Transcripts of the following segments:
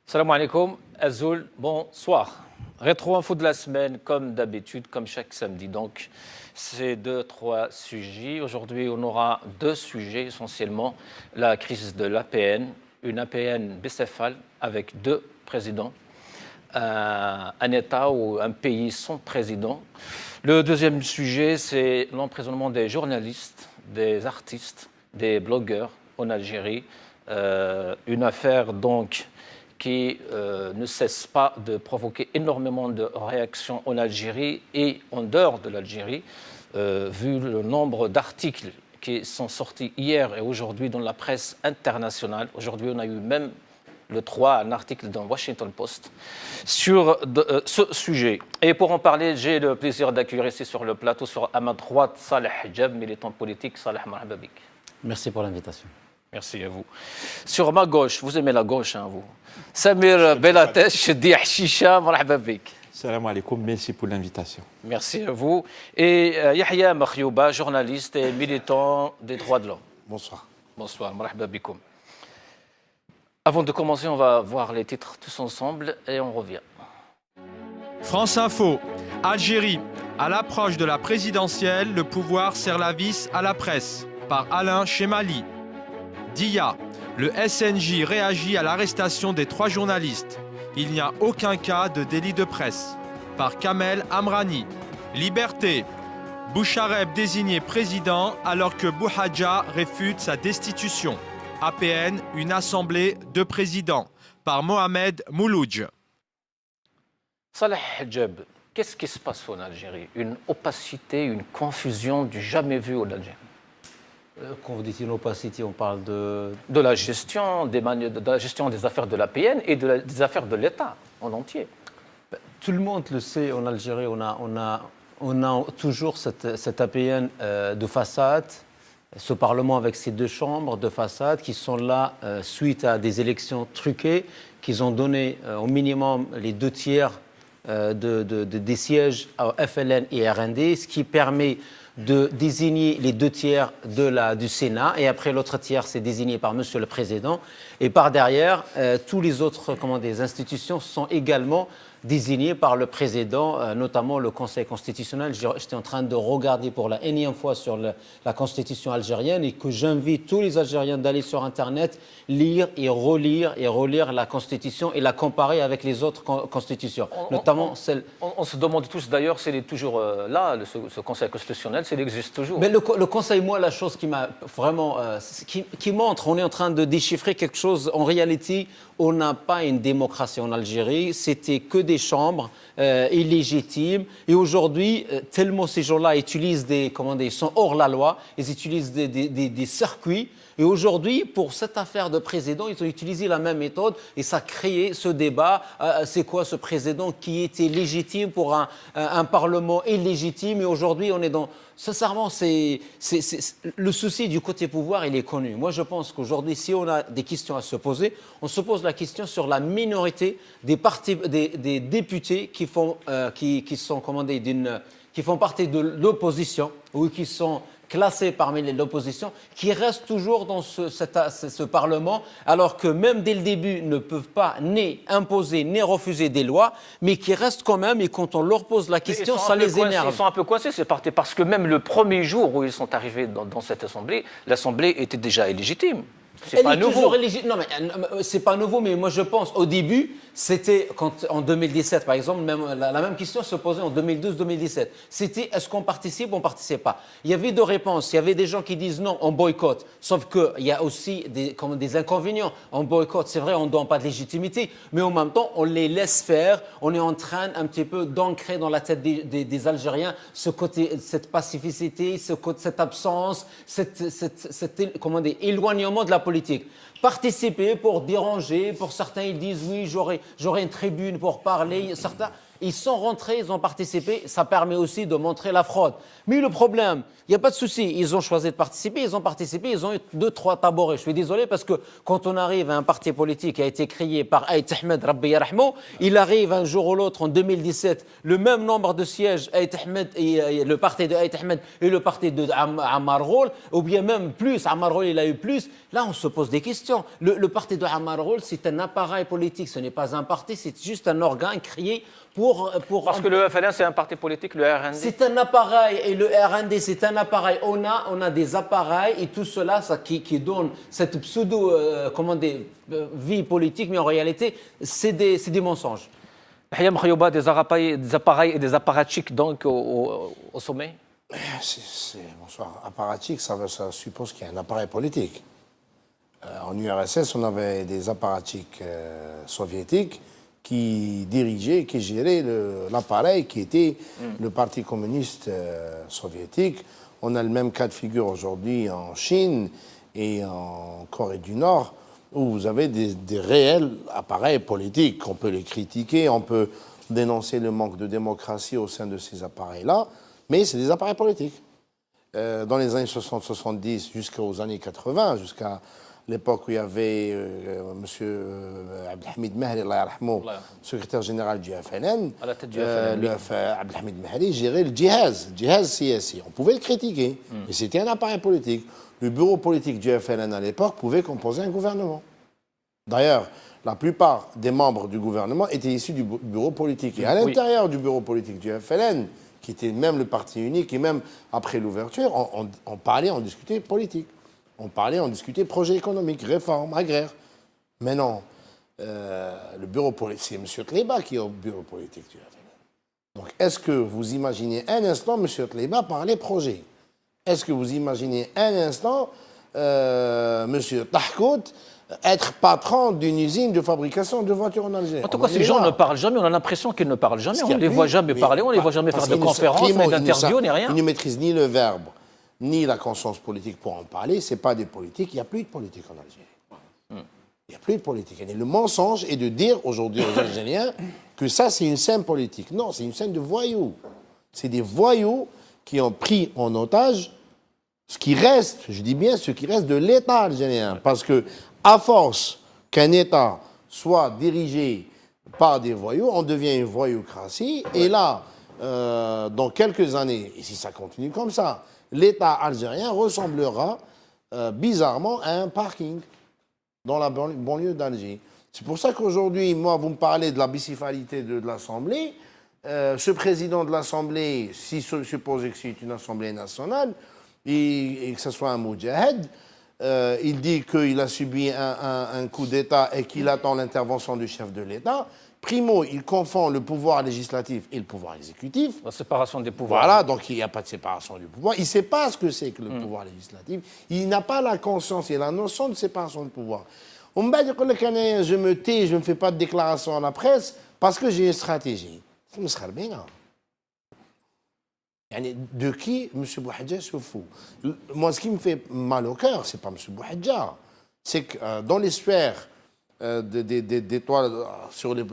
Salam alaikum, Azoul, bonsoir. Rétro-info de la semaine, comme d'habitude, comme chaque samedi. Donc, c'est trois sujets. Aujourd'hui, on aura deux sujets essentiellement. La crise de l'APN, une APN bicéphale avec deux présidents, un État ou un pays sans président. Le deuxième sujet, c'est l'emprisonnement des journalistes, des artistes, des blogueurs en Algérie. Une affaire donc qui ne cesse pas de provoquer énormément de réactions en Algérie et en dehors de l'Algérie, vu le nombre d'articles qui sont sortis hier et aujourd'hui dans la presse internationale. Aujourd'hui, on a eu même le 3, un article dans Washington Post sur ce sujet. Et pour en parler, j'ai le plaisir d'accueillir ici sur le plateau, à ma droite, Saleh Hijab, militant politique. Saleh, marhaba bik. Merci pour l'invitation. Merci à vous. Sur ma gauche, vous aimez la gauche, hein, vous. Samir Belatesh, Dia Shisha, marhaba bik. Salam alaikum, merci pour l'invitation. Merci à vous. Et Yahya Makhyouba, journaliste et militant des droits de l'homme. Bonsoir. Bonsoir, marhaba bikoum. Avant de commencer, on va voir les titres tous ensemble et on revient. France Info, Algérie. À l'approche de la présidentielle, le pouvoir serre la vis à la presse. Par Alain Chemali. DIA. Le SNJ réagit à l'arrestation des 3 journalistes. Il n'y a aucun cas de délit de presse. Par Kamel Amrani. Liberté. Bouchareb désigné président alors que Bouhadja réfute sa destitution. APN, une assemblée de présidents. Par Mohamed Mouloudj. Saleh Hijab, qu'est-ce qui se passe en Algérie? Une opacité, une confusion du jamais vu en Algérie. Quand vous dites une opacité, on parle de la gestion des affaires de l'APN et des affaires de l'État en entier. Tout le monde le sait, en Algérie, on a toujours cette APN de façade, ce Parlement avec ses 2 chambres de façade qui sont là suite à des élections truquées, qu'ils ont donné au minimum les 2 tiers des sièges à FLN et RND, ce qui permet de désigner les 2 tiers du Sénat, et après l'autre tiers c'est désigné par Monsieur le Président, et par derrière tous les autres des institutions sont également désignées par le Président, notamment le Conseil constitutionnel. J'étais en train de regarder pour la énième fois sur la Constitution algérienne, et que j'invite tous les Algériens d'aller sur Internet, lire et relire la Constitution et la comparer avec les autres constitutions, notamment celle... On se demande tous d'ailleurs s'il est toujours là, ce Conseil constitutionnel, s'il existe toujours. Mais le Conseil, moi, la chose qui m'a vraiment... qui montre, on est en train de déchiffrer quelque chose. En réalité, on n'a pas une démocratie en Algérie. C'était que des chambres illégitimes. Et aujourd'hui, tellement ces gens-là utilisent ils sont hors la loi, ils utilisent des circuits. Et aujourd'hui, pour cette affaire de président, ils ont utilisé la même méthode et ça a créé ce débat. C'est quoi ce président qui était légitime pour un Parlement illégitime? Et aujourd'hui, on est dans... Sincèrement, le souci du côté pouvoir, il est connu. Moi, je pense qu'aujourd'hui, si on a des questions à se poser, on se pose la question sur la minorité des députés qui font partie de l'opposition ou qui sont classés parmi l'opposition, qui restent toujours dans ce Parlement, alors que même dès le début ne peuvent pas ni imposer ni refuser des lois, mais qui restent quand même, et quand on leur pose la question, ça les énerve. Ils sont un peu coincés, c'est parce que même le premier jour où ils sont arrivés dans cette assemblée, l'assemblée était déjà illégitime. C'est pas nouveau. Non, mais c'est pas nouveau, mais moi je pense, au début, c'était en 2017, par exemple, la même question se posait en 2012-2017. C'était est-ce qu'on participe ou on ne participe pas? Il y avait 2 réponses. Il y avait des gens qui disent non, on boycotte. Sauf qu'il y a aussi des inconvénients. On boycotte, c'est vrai, on ne donne pas de légitimité, mais en même temps, on les laisse faire. On est en train un petit peu d'ancrer dans la tête des Algériens ce côté, cette pacificité, cette absence, cet éloignement de la politique. Participer pour déranger, pour certains ils disent oui, j'aurai une tribune pour parler, certains, Ils sont rentrés, ils ont participé. Ça permet aussi de montrer la fraude. Mais le problème, il n'y a pas de souci. Ils ont choisi de participer, ils ont participé, ils ont eu 2-3 tabourets. Je suis désolé parce que quand on arrive à un parti politique qui a été créé par Aït Ahmed, Rabbi Yarahmou, il arrive un jour ou l'autre, en 2017, le même nombre de sièges, Aït Ahmed et le parti de Aït Ahmed et le parti de Ammar Ghoul, ou bien même plus, Ammar Ghoul il a eu plus. Là, on se pose des questions. Le parti de Ammar Ghoul, c'est un appareil politique, ce n'est pas un parti, c'est juste un organe créé pour Parce que le FLN, c'est un parti politique, le RND. c'est un appareil et le RND, c'est un appareil. On a des appareils et tout cela qui donne cette pseudo vie politique, mais en réalité, c'est des mensonges. Yahya Mkhayouba, des appareils et des apparatchiks donc au sommet. Bonsoir. Apparatchik, ça suppose qu'il y a un appareil politique. En URSS, on avait des apparatchiks soviétiques qui dirigeait, qui gérait l'appareil qui était le Parti communiste soviétique. On a le même cas de figure aujourd'hui en Chine et en Corée du Nord, où vous avez des réels appareils politiques. On peut les critiquer, on peut dénoncer le manque de démocratie au sein de ces appareils-là, mais c'est des appareils politiques. Dans les années 60-70 jusqu'aux années 80, jusqu'à l'époque où il y avait M. Abdelhamid Mahri, secrétaire général du FLN, à la tête du FLN. Abdelhamid Mahri gérait le djihaz CSI. On pouvait le critiquer, mais c'était un appareil politique. Le bureau politique du FLN à l'époque pouvait composer un gouvernement. D'ailleurs, la plupart des membres du gouvernement étaient issus du bureau politique. Et à l'intérieur du bureau politique du FLN, qui était même le parti unique, et même après l'ouverture, on parlait, on discutait politique. On parlait, on discutait projet économique, réforme, agraire. Mais non, le bureau politique, c'est M. Tleiba qui est au bureau politique du FLN. Donc, est-ce que vous imaginez un instant M. Tleiba parler projet? Est-ce que vous imaginez un instant M. Tahkout être patron d'une usine de fabrication de voitures en Algérie? En tout cas, ces gens ne parlent jamais, on a l'impression qu'ils ne parlent jamais. On ne les voit jamais parler, on ne les voit jamais faire de conférences, ni d'interviews, ni rien. Ils ne maîtrisent ni le verbe, ni la conscience politique pour en parler. Ce n'est pas des politiques. Il n'y a plus de politique en Algérie. Il n'y a plus de politique. Et le mensonge est de dire aujourd'hui aux Algériens que ça, c'est une scène politique. Non, c'est une scène de voyous. C'est des voyous qui ont pris en otage ce qui reste, je dis bien ce qui reste de l'État algérien. Parce que, à force qu'un État soit dirigé par des voyous, on devient une voyoucratie. Et là, dans quelques années, et si ça continue comme ça, l'État algérien ressemblera bizarrement à un parking dans la banlieue d'Alger. C'est pour ça qu'aujourd'hui, moi, vous me parlez de la bicéphalité de l'Assemblée. Ce président de l'Assemblée, si supposé que c'est une Assemblée nationale, et que ce soit un moudjahed, il dit qu'il a subi un coup d'État et qu'il attend l'intervention du chef de l'État. Primo, il confond le pouvoir législatif et le pouvoir exécutif. La séparation des pouvoirs. Voilà, donc il n'y a pas de séparation du pouvoir. Il ne sait pas ce que c'est que le pouvoir législatif. Il n'a pas la conscience et la notion de séparation du pouvoir. On me dit que je me tais, je ne me fais pas de déclaration à la presse parce que j'ai une stratégie. De qui M. Bouhadja se fout? Moi, ce qui me fait mal au cœur, ce n'est pas M. Bouhadja. C'est que dans les sphères d'étoiles sur les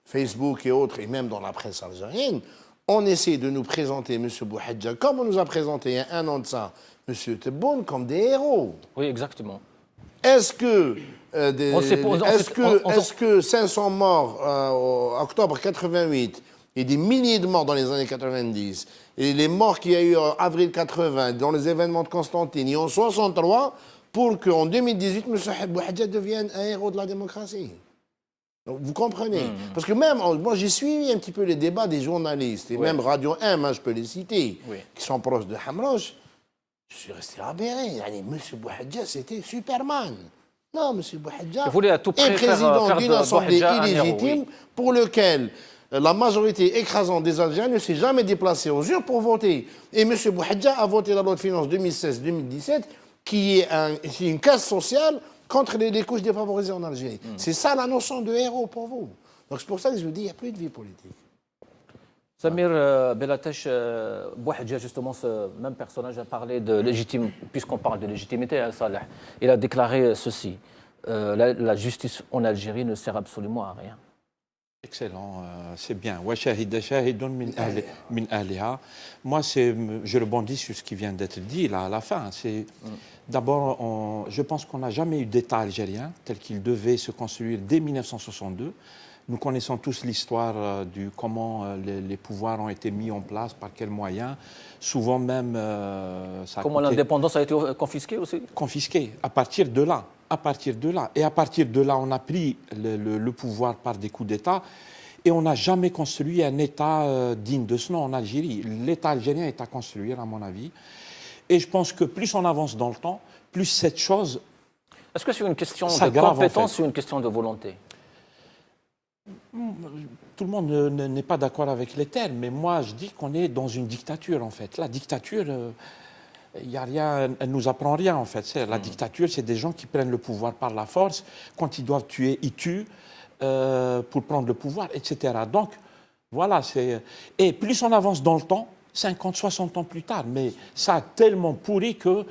Facebook et autres, et même dans la presse algérienne, on essaie de nous présenter M. Bouhadja, comme on nous a présenté il y a un an de ça, M. Tebboune, comme des héros. Oui, exactement. Est-ce que 500 morts en octobre 88 et des milliers de morts dans les années 90 et les morts qu'il y a eu en avril 80 dans les événements de Constantine et en 63 pour qu'en 2018 M. Bouhadja devienne un héros de la démocratie? Donc, vous comprenez? Parce que même, moi j'ai suivi un petit peu les débats des journalistes et même Radio 1, je peux les citer, qui sont proches de Hamroche. Je suis resté aberré. M. Bouhadja, c'était Superman. Non, M. Bouhadja est président d'une assemblée illégitime pour lequel la majorité écrasante des Algériens ne s'est jamais déplacée aux urnes pour voter. Et M. Bouhadja a voté la loi de finances 2016-2017 qui est une casse sociale contre les couches défavorisées en Algérie. C'est ça la notion de héros pour vous. Donc c'est pour ça que je vous dis qu'il n'y a plus de vie politique. Samir Belatesh, Bouhadja, justement, ce même personnage a parlé de légitimité, puisqu'on parle de légitimité, hein, Salah. Il a déclaré ceci, la justice en Algérie ne sert absolument à rien. Excellent, c'est bien. Wa shahida shahidun min ahliha. Moi, je rebondis sur ce qui vient d'être dit là à la fin. D'abord, je pense qu'on n'a jamais eu d'État algérien tel qu'il devait se construire dès 1962. Nous connaissons tous l'histoire du comment les pouvoirs ont été mis en place, par quels moyens. Souvent même, ça a Comment coûté... l'indépendance a été confisquée aussi? Confisquée, à partir de là. Et à partir de là, on a pris le pouvoir par des coups d'État et on n'a jamais construit un État digne de ce nom en Algérie. L'État algérien est à construire, à mon avis. Et je pense que plus on avance dans le temps, plus cette chose... Est-ce que c'est une question de s'aggrave, compétence en fait. ou une question de volonté? Tout le monde n'est pas d'accord avec les termes, mais moi, je dis qu'on est dans une dictature, en fait. La dictature... il y a rien, elle ne nous apprend rien en fait. La dictature, c'est des gens qui prennent le pouvoir par la force. Quand ils doivent tuer, ils tuent pour prendre le pouvoir, etc. Donc, voilà. Et plus on avance dans le temps, 50, 60 ans plus tard, mais ça a tellement pourri que,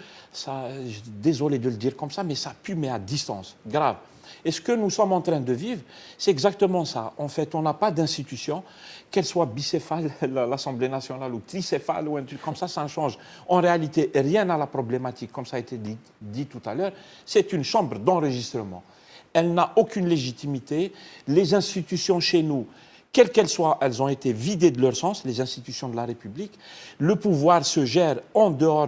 désolé de le dire comme ça, mais ça pue, mais à distance, grave. Et ce que nous sommes en train de vivre, c'est exactement ça. En fait, on n'a pas d'institution, qu'elle soit bicéphale, l'Assemblée nationale, ou tricéphale, ou un truc comme ça change. En réalité, rien à la problématique, comme ça a été dit tout à l'heure. C'est une chambre d'enregistrement. Elle n'a aucune légitimité. Les institutions chez nous, quelles qu'elles soient, elles ont été vidées de leur sens, les institutions de la République. Le pouvoir se gère en dehors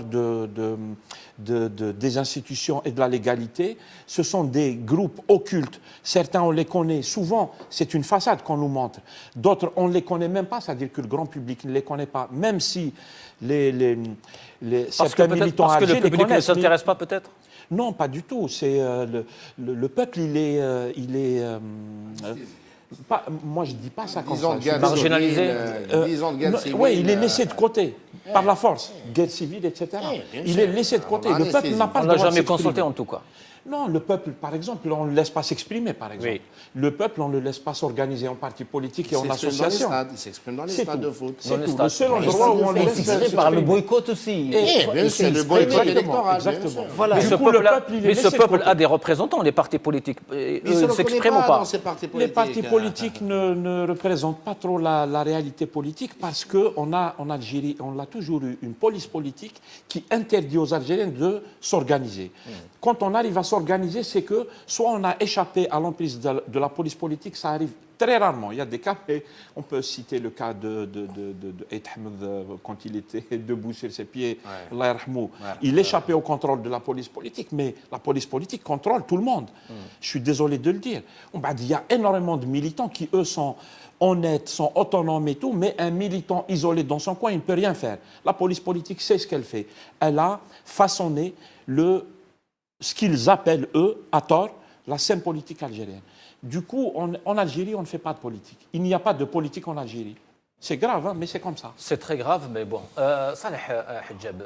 des institutions et de la légalité. Ce sont des groupes occultes. Certains, on les connaît. Souvent, c'est une façade qu'on nous montre. D'autres, on ne les connaît même pas, c'est-à-dire que le grand public ne les connaît pas. Même si certains militants parce que le âgés les public ne connaissent. s'intéresse pas peut-être? Non, pas du tout. C'est le peuple, il est moi, je ne dis pas ça comme ça. Marginalisé. Oui, il est laissé de côté par la force, guerre civile, etc. Il est laissé de côté. Le peuple n'a pas On le ne l'a droit de jamais s'exprimer. consulté en tout cas. Non, le peuple, par exemple, on ne le laisse pas s'exprimer, par exemple. Oui. Le peuple, on ne le laisse pas s'organiser en parti politique et en association. Il s'exprime dans les C'est stades tout. de foot. C'est tout. Le seul endroit où on le Il laisse s'exprime s'exprimer. par le boycott aussi. Bien sûr, le boycott électoral. Exactement. Voilà. Mais Du ce coup, le peuple-là- peuple, il est mais ce laissé de peuple côté. a des représentants, les partis politiques. Il Ils se s'expriment ou reconnaît pas? dans ces partis Les politiques. partis politiques ne représentent pas trop la réalité politique parce qu'on a en Algérie, on a toujours eu une police politique qui interdit aux Algériens de s'organiser. Quand on arrive à s'organiser, c'est que soit on a échappé à l'emprise de la police politique, ça arrive très rarement. Il y a des cas, mais on peut citer le cas de Aït Ahmed quand il était debout sur ses pieds. Allah yarhamou. Il échappait au contrôle de la police politique, mais la police politique contrôle tout le monde. Je suis désolé de le dire. Il y a énormément de militants qui, eux, sont honnêtes, sont autonomes et tout, mais un militant isolé dans son coin, il ne peut rien faire. La police politique sait ce qu'elle fait. Elle a façonné ce qu'ils appellent, eux, à tort, la scène politique algérienne. Du coup, en Algérie, on ne fait pas de politique. Il n'y a pas de politique en Algérie. C'est grave, hein, mais c'est comme ça. C'est très grave, mais bon. Saleh Hidjab,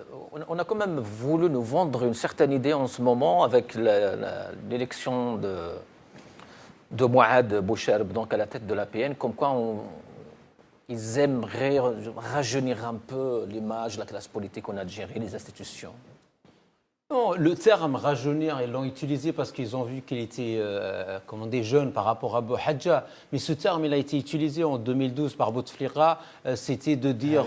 on a quand même voulu nous vendre une certaine idée en ce moment avec l'élection de Mouad Boucherb, donc à la tête de l'APN, comme quoi ils aimeraient rajeunir un peu l'image de la classe politique en Algérie, les institutions. Non, le terme rajeunir, ils l'ont utilisé parce qu'ils ont vu qu'il était jeune par rapport à Bouhadja. Mais ce terme, il a été utilisé en 2012 par Bouteflika. C'était de dire,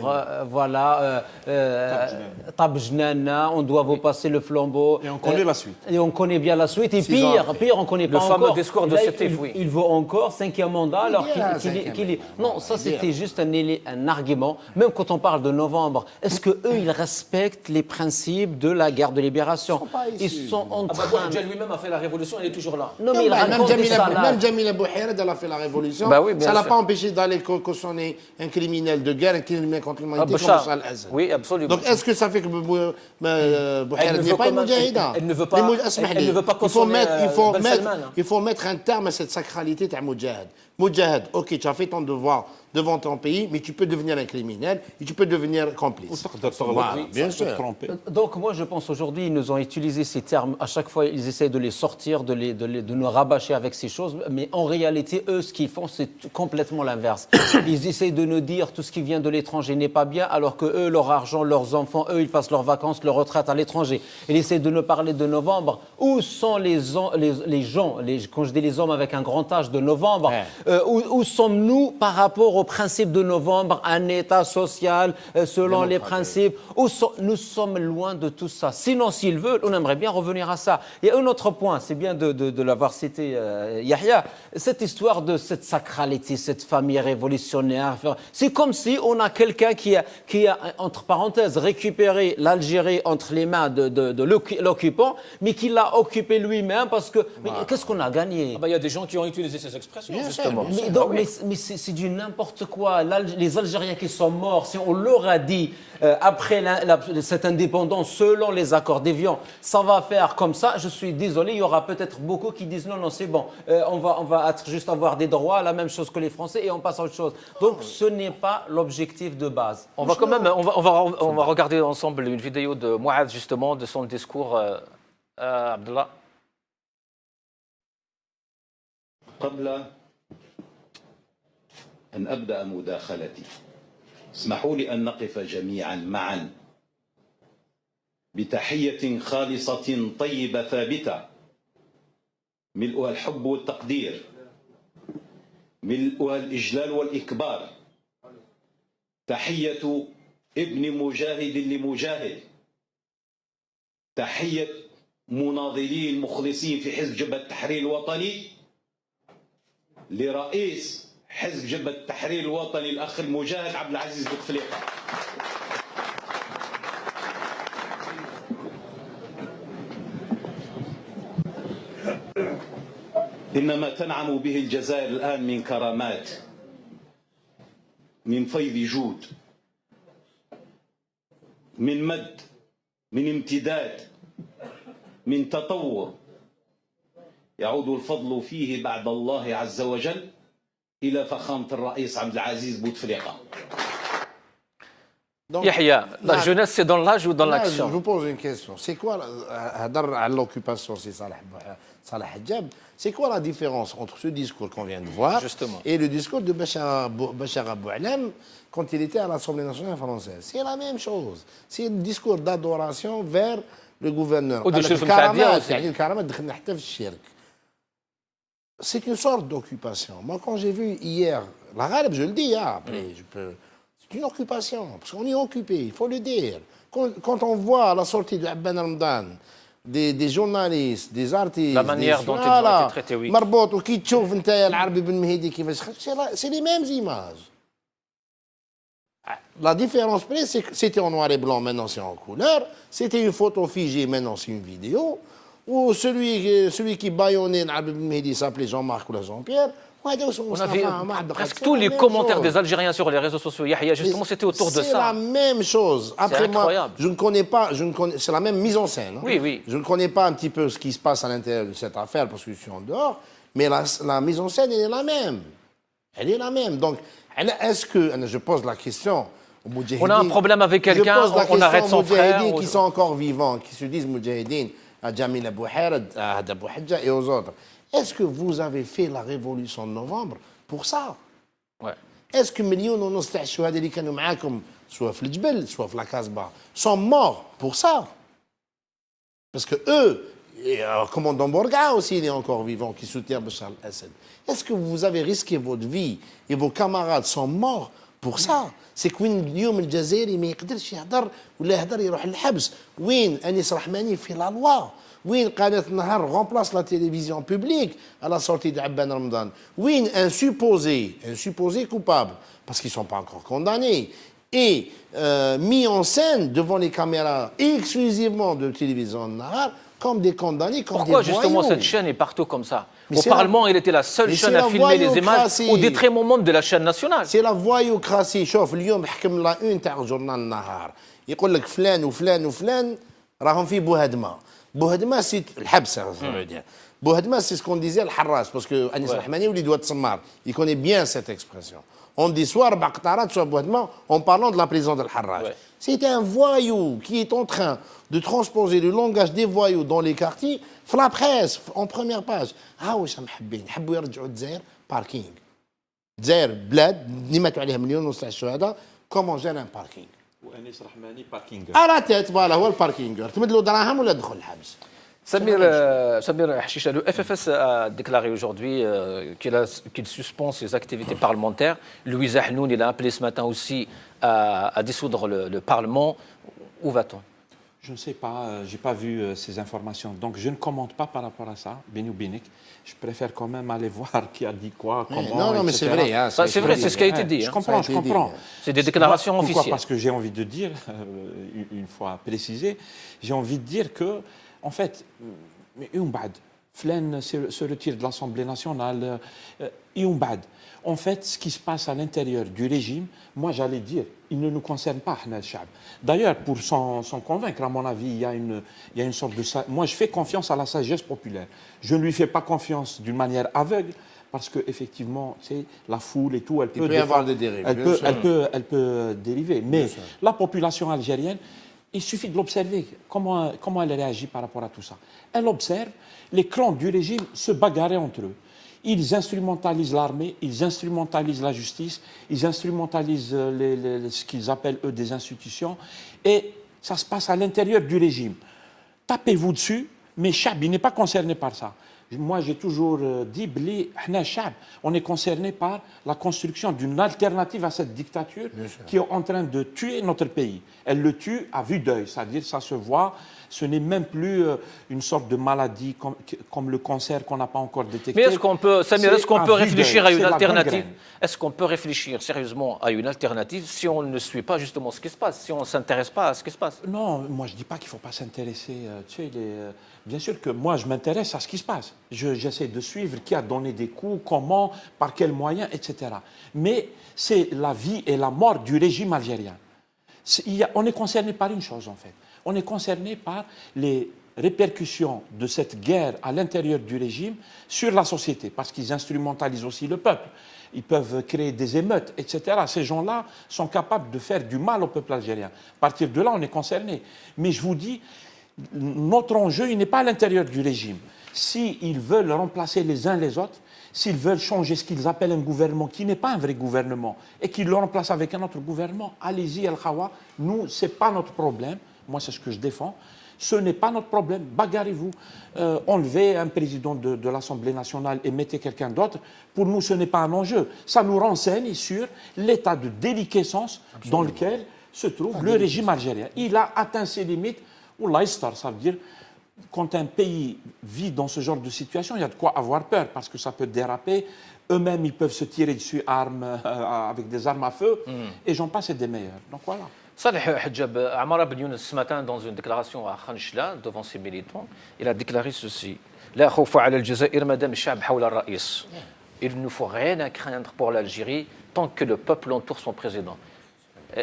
Tabjnana, on doit vous passer le flambeau. Et on connaît la suite. Et on connaît bien la suite. Et pire, on ne connaît pas encore. Le fameux discours de Sétif, oui. Il veut encore 5e mandat alors qu'il est... Non, ça c'était juste un argument. Même quand on parle de novembre, est-ce qu'eux, ils respectent les principes de la guerre de libération? Ils sont en train... Bouhadja lui-même a fait la révolution, il est toujours là. Non, mais il raconte des salades. Même Jamila Bouhired, elle a fait la révolution. Bah oui, bien ça ne l'a sûr. pas empêché d'aller cautionner un criminel de guerre, un criminel contre l'humanité comme Bachar. Bachar al-Assad. Oui, absolument. Donc est-ce que ça fait que Bouhired n'est pas une moudjahida? Elle ne veut pas consommer Il faut mettre un terme à cette sacralité de moudjahid. Moudjahid, ok, tu as fait ton devoir devant ton pays, mais tu peux devenir un criminel et tu peux devenir complice. Bien sûr. Donc moi je pense aujourd'hui ils nous ont utilisé ces termes, à chaque fois ils essaient de les sortir, de nous rabâcher avec ces choses, mais en réalité eux ce qu'ils font c'est complètement l'inverse. Ils essaient de nous dire tout ce qui vient de l'étranger n'est pas bien alors que eux leur argent, leurs enfants, eux ils passent leurs vacances, leur retraite à l'étranger. Ils essaient de nous parler de novembre. Où sont les gens, quand je dis les hommes avec un grand âge de novembre, Où sommes-nous par rapport au principe de novembre, un État social selon les principes? Nous sommes loin de tout ça. Sinon, s'ils veulent, on aimerait bien revenir à ça. Il y a un autre point, c'est bien de l'avoir cité, Yahya, cette histoire de cette sacralité, cette famille révolutionnaire. C'est comme si on a quelqu'un qui a, entre parenthèses, récupéré l'Algérie entre les mains de l'occupant, mais qui l'a occupé lui-même parce que... Mais qu'est-ce qu'on a gagné? Il y a des gens qui ont utilisé ces expressions, justement. Mais c'est du n'importe quoi. Les Algériens qui sont morts, si on leur a dit, après cette indépendance, selon les accords d'Évian, ça va faire comme ça, je suis désolé, il y aura peut-être beaucoup qui disent non, c'est bon, on va juste avoir des droits, la même chose que les Français, et on passe à autre chose. Donc ce n'est pas l'objectif de base. On va regarder ensemble une vidéo de Mouad, justement, de son discours. Abdallah. قبل أن أبدأ مداخلتي اسمحوا لي أن نقف جميعا معا بتحية خالصة طيبة ثابتة ملؤها الحب والتقدير ملؤها الإجلال والإكبار تحية ابن مجاهد لمجاهد تحية مناضلي المخلصين في حزب جبهة التحرير الوطني لرئيس حزب جبهة التحرير الوطني الأخ المجاهد عبد العزيز بوتفليقة. إن ما تنعم به الجزائر الآن من كرامات، من فيض جود، من مد، من امتداد، من تطور، يعود الفضل فيه بعد الله عز وجل إلى فخامة الرئيس عبد العزيز بوتفليقة. Yahya, la jeunesse, c'est dans l'âge ou dans l'action? Je vous pose une question. C'est quoi l'occupation, c'est Salah Hadjab? C'est quoi la différence entre ce discours qu'on vient de voir et le discours de Bachar Abou Alem quand il était à l'Assemblée nationale française? C'est la même chose. C'est un discours d'adoration vers le gouverneur. C'est une sorte d'occupation. Moi, quand j'ai vu hier, la Ghaleb, je le dis, après, c'est une occupation, parce qu'on est occupé, il faut le dire. Quand on voit à la sortie de Abban Ramadan, des journalistes, des artistes, la manière dont ils ont été traités, oui. C'est les mêmes images. La différence, c'est que c'était en noir et blanc, maintenant c'est en couleur. C'était une photo figée, maintenant c'est une vidéo. Ou celui qui baillonnait Abdel Mehdi s'appelait Jean-Marc ou Jean-Pierre. On avait presque tous les commentaires des Algériens sur les réseaux sociaux. Yahya, justement, c'était autour de ça. C'est la même chose. Après, moi, je ne connais pas, c'est la même mise en scène. Hein. Oui, oui. Je ne connais pas un petit peu ce qui se passe à l'intérieur de cette affaire parce que je suis en dehors, mais la mise en scène, elle est la même. Elle est la même. Donc, est-ce que, je pose la question aux Moudjahidines. On a un problème avec quelqu'un, on arrête son frère. Qui sont encore vivants, qui se disent Moudjahidines, à Jamil Abou Hared, à Abou Hadja et aux autres. Est-ce que vous avez fait la révolution de novembre pour ça? Ouais. Est-ce que millions de nos الشهداء اللي كانوا معاكم soit في الجبل soit في la Casbah sont morts pour ça? Parce que eux, et commandant Bourga aussi, il est encore vivant, qui soutient Bachar al-Assad. Est-ce que vous avez risqué votre vie et vos camarades sont morts pour ça? C'est qu'وين اليوم الجزائري ما يقدرش يهدر ولا يهدر يروح للحبس. وين أنيس رحماني في la loi. Oui, Qanet Nahar remplace la télévision publique à la sortie d'Abban Ramadan. Oui, un supposé coupable, parce qu'ils ne sont pas encore condamnés, est mis en scène devant les caméras exclusivement de télévision Nahar comme des condamnés, comme Pourquoi des voyous. Justement cette chaîne est partout comme ça? Au Parlement, il était la seule chaîne à filmer les images au détriment de la chaîne nationale. C'est la voyoucratie. شوف اليوم حكم لا اون تاع جورنال النهار يقول لك فلان وفلان وفلان راهم في بوهدمه. Bouhadma, c'est le habs, ça veut dire. Bouhadma, c'est ce qu'on disait le harraj, parce que Anis Rahmani, il doit être il connaît bien cette expression. On dit soit Baqtarat, soit Bouhadma, en parlant de la prison de l'Harraj. Ouais. C'est un voyou qui est en train de transposer le langage des voyous dans les quartiers, la presse, en première page. Ah oui, ça m'a bien. Habou yarjou Dzair, parking. Dzair, bled, nimatou alayha million de shuhada, comment gérer un parking? وأنيس رحماني باركينغ على تيت فوالا هو الباركينغ تمد له دراهم ولا دخل الحبس. Samir Hashicha, le FFS a déclaré aujourd'hui qu'il suspend ses activités parlementaires. Louis Zahnoun, il a appelé ce matin aussi à dissoudre le Parlement. Où va-t-on? Je ne sais pas, je n'ai pas vu ces informations. Donc je ne commente pas par rapport à ça, Beni Binik. Je préfère quand même aller voir qui a dit quoi, comment. Non, mais c'est vrai. Hein, c'est vrai, c'est ce qui a été dit. Je comprends, je comprends. C'est des déclarations Pourquoi? officielles. Parce que j'ai envie de dire, une fois précisé, j'ai envie de dire que, en fait, Flen se retire de l'Assemblée nationale, en fait, ce qui se passe à l'intérieur du régime, moi j'allais dire, il ne nous concerne pas, D'ailleurs, pour s'en convaincre, à mon avis, il y a une sorte de... Moi, je fais confiance à la sagesse populaire. Je ne lui fais pas confiance d'une manière aveugle, parce qu'effectivement, la foule et tout, elle peut... Il peut y avoir des dérives. Elle peut dériver. Mais la population algérienne, il suffit de l'observer. Comment elle réagit par rapport à tout ça? Elle observe les clans du régime se bagarrer entre eux. Ils instrumentalisent l'armée, ils instrumentalisent la justice, ils instrumentalisent ce qu'ils appellent, eux, des institutions. Et ça se passe à l'intérieur du régime. Tapez-vous dessus, mais Chab, il n'est pas concerné par ça. Moi, j'ai toujours dit, on est concerné par la construction d'une alternative à cette dictature qui est en train de tuer notre pays. Elle le tue à vue d'œil, c'est-à-dire ça se voit. Ce n'est même plus une sorte de maladie comme le cancer qu'on n'a pas encore détecté. Mais est-ce qu'on peut, Samir, est-ce qu'on peut réfléchir à une alternative? gangrène. Est-ce qu'on peut réfléchir sérieusement à une alternative si on ne suit pas justement ce qui se passe, si on ne s'intéresse pas à ce qui se passe? Non, moi je ne dis pas qu'il ne faut pas s'intéresser. Bien sûr que moi je m'intéresse à ce qui se passe. J'essaie de suivre qui a donné des coups, comment, par quels moyens, etc. Mais c'est la vie et la mort du régime algérien. On est concerné par une chose en fait. On est concerné par les répercussions de cette guerre à l'intérieur du régime sur la société, parce qu'ils instrumentalisent aussi le peuple. Ils peuvent créer des émeutes, etc. Ces gens-là sont capables de faire du mal au peuple algérien. À partir de là, on est concerné. Mais je vous dis, notre enjeu, il n'est pas à l'intérieur du régime. S'ils veulent remplacer les uns les autres, s'ils veulent changer ce qu'ils appellent un gouvernement qui n'est pas un vrai gouvernement et qu'ils le remplacent avec un autre gouvernement, allez-y, Al-Khawa, nous, ce n'est pas notre problème. Moi, c'est ce que je défends. Ce n'est pas notre problème. Bagarrez-vous. Enlevez un président de l'Assemblée nationale et mettez quelqu'un d'autre. Pour nous, ce n'est pas un enjeu. Ça nous renseigne sur l'état de déliquescence dans lequel se trouve le régime algérien. Il a atteint ses limites. Wallah istar, ça veut dire, quand un pays vit dans ce genre de situation, il y a de quoi avoir peur, parce que ça peut déraper. Eux-mêmes, ils peuvent se tirer dessus avec des armes à feu, et j'en passe et des meilleurs. Donc voilà. Salih Hadjab, Amara Ben Younes, ce matin, dans une déclaration à Khanchla, devant ses militants, il a déclaré ceci. La khawfa ala al-Jazair madame al-Sha'b hawla al-Ra'is. Il ne faut rien à craindre pour l'Algérie tant que le peuple entoure son président.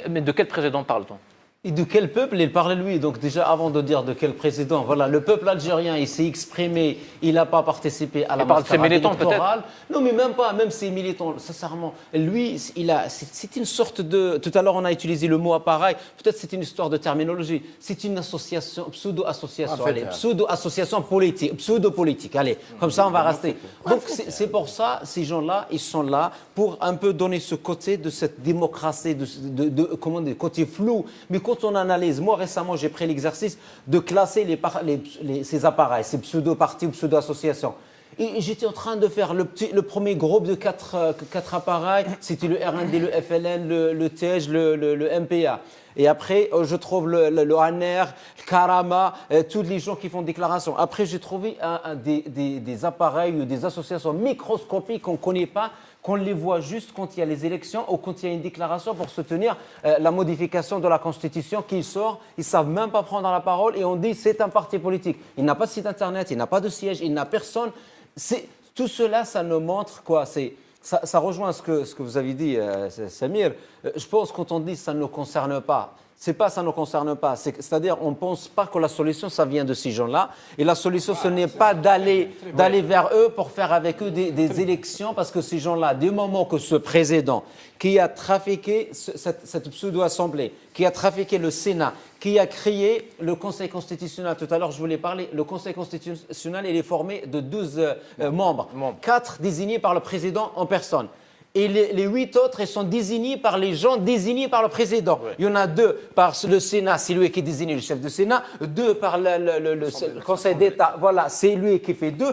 Mais de quel président parle-t-on? Et de quel peuple il parle lui? Donc déjà, avant de dire de quel président, voilà, le peuple algérien, il s'est exprimé, il n'a pas participé à la mascarade électorale. Non, mais même pas, même ses militants, sincèrement. Lui, c'est une sorte de... Tout à l'heure, on a utilisé le mot appareil. Peut-être c'est une histoire de terminologie. C'est une association, pseudo-association, pseudo-association politique, pseudo-politique. Allez, comme ça, on va rester. Donc c'est pour ça, ces gens-là, ils sont là pour un peu donner ce côté de cette démocratie, comment dire, côté flou. Mais quand on analyse, moi récemment j'ai pris l'exercice de classer ces appareils, ces pseudo-partis ou pseudo-associations. Et j'étais en train de faire le premier groupe de quatre appareils, c'était le RND, le FLN, le TEJ, le MPA. Et après, je trouve le ANR, le Karama, tous les gens qui font déclaration. Après, j'ai trouvé des appareils ou des associations microscopiques qu'on ne connaît pas, qu'on les voit juste quand il y a les élections ou quand il y a une déclaration pour soutenir la modification de la Constitution qui sort. Ils ne savent même pas prendre la parole et on dit c'est un parti politique. Il n'a pas de site internet, il n'a pas de siège, il n'a personne. Tout cela, ça nous montre quoi? Ça rejoint ce que vous avez dit, Samir. Je pense quand on dit ça ne nous concerne pas, c'est pas ça ne nous concerne pas. C'est-à-dire on ne pense pas que la solution, ça vient de ces gens-là. Et la solution, ce n'est pas d'aller vers eux pour faire avec eux des élections, parce que ces gens-là, du moment que ce président qui a trafiqué cette pseudo-assemblée, qui a trafiqué le Sénat, qui a créé le Conseil constitutionnel, tout à l'heure je voulais parler, le Conseil constitutionnel, il est formé de 12 membres, 4 désignés par le président en personne. Et les 8 autres, ils sont désignés par les gens désignés par le président. Il y en a 2 par le Sénat, c'est lui qui désigne le chef du Sénat, 2 par le Conseil d'État, voilà, c'est lui qui fait 2.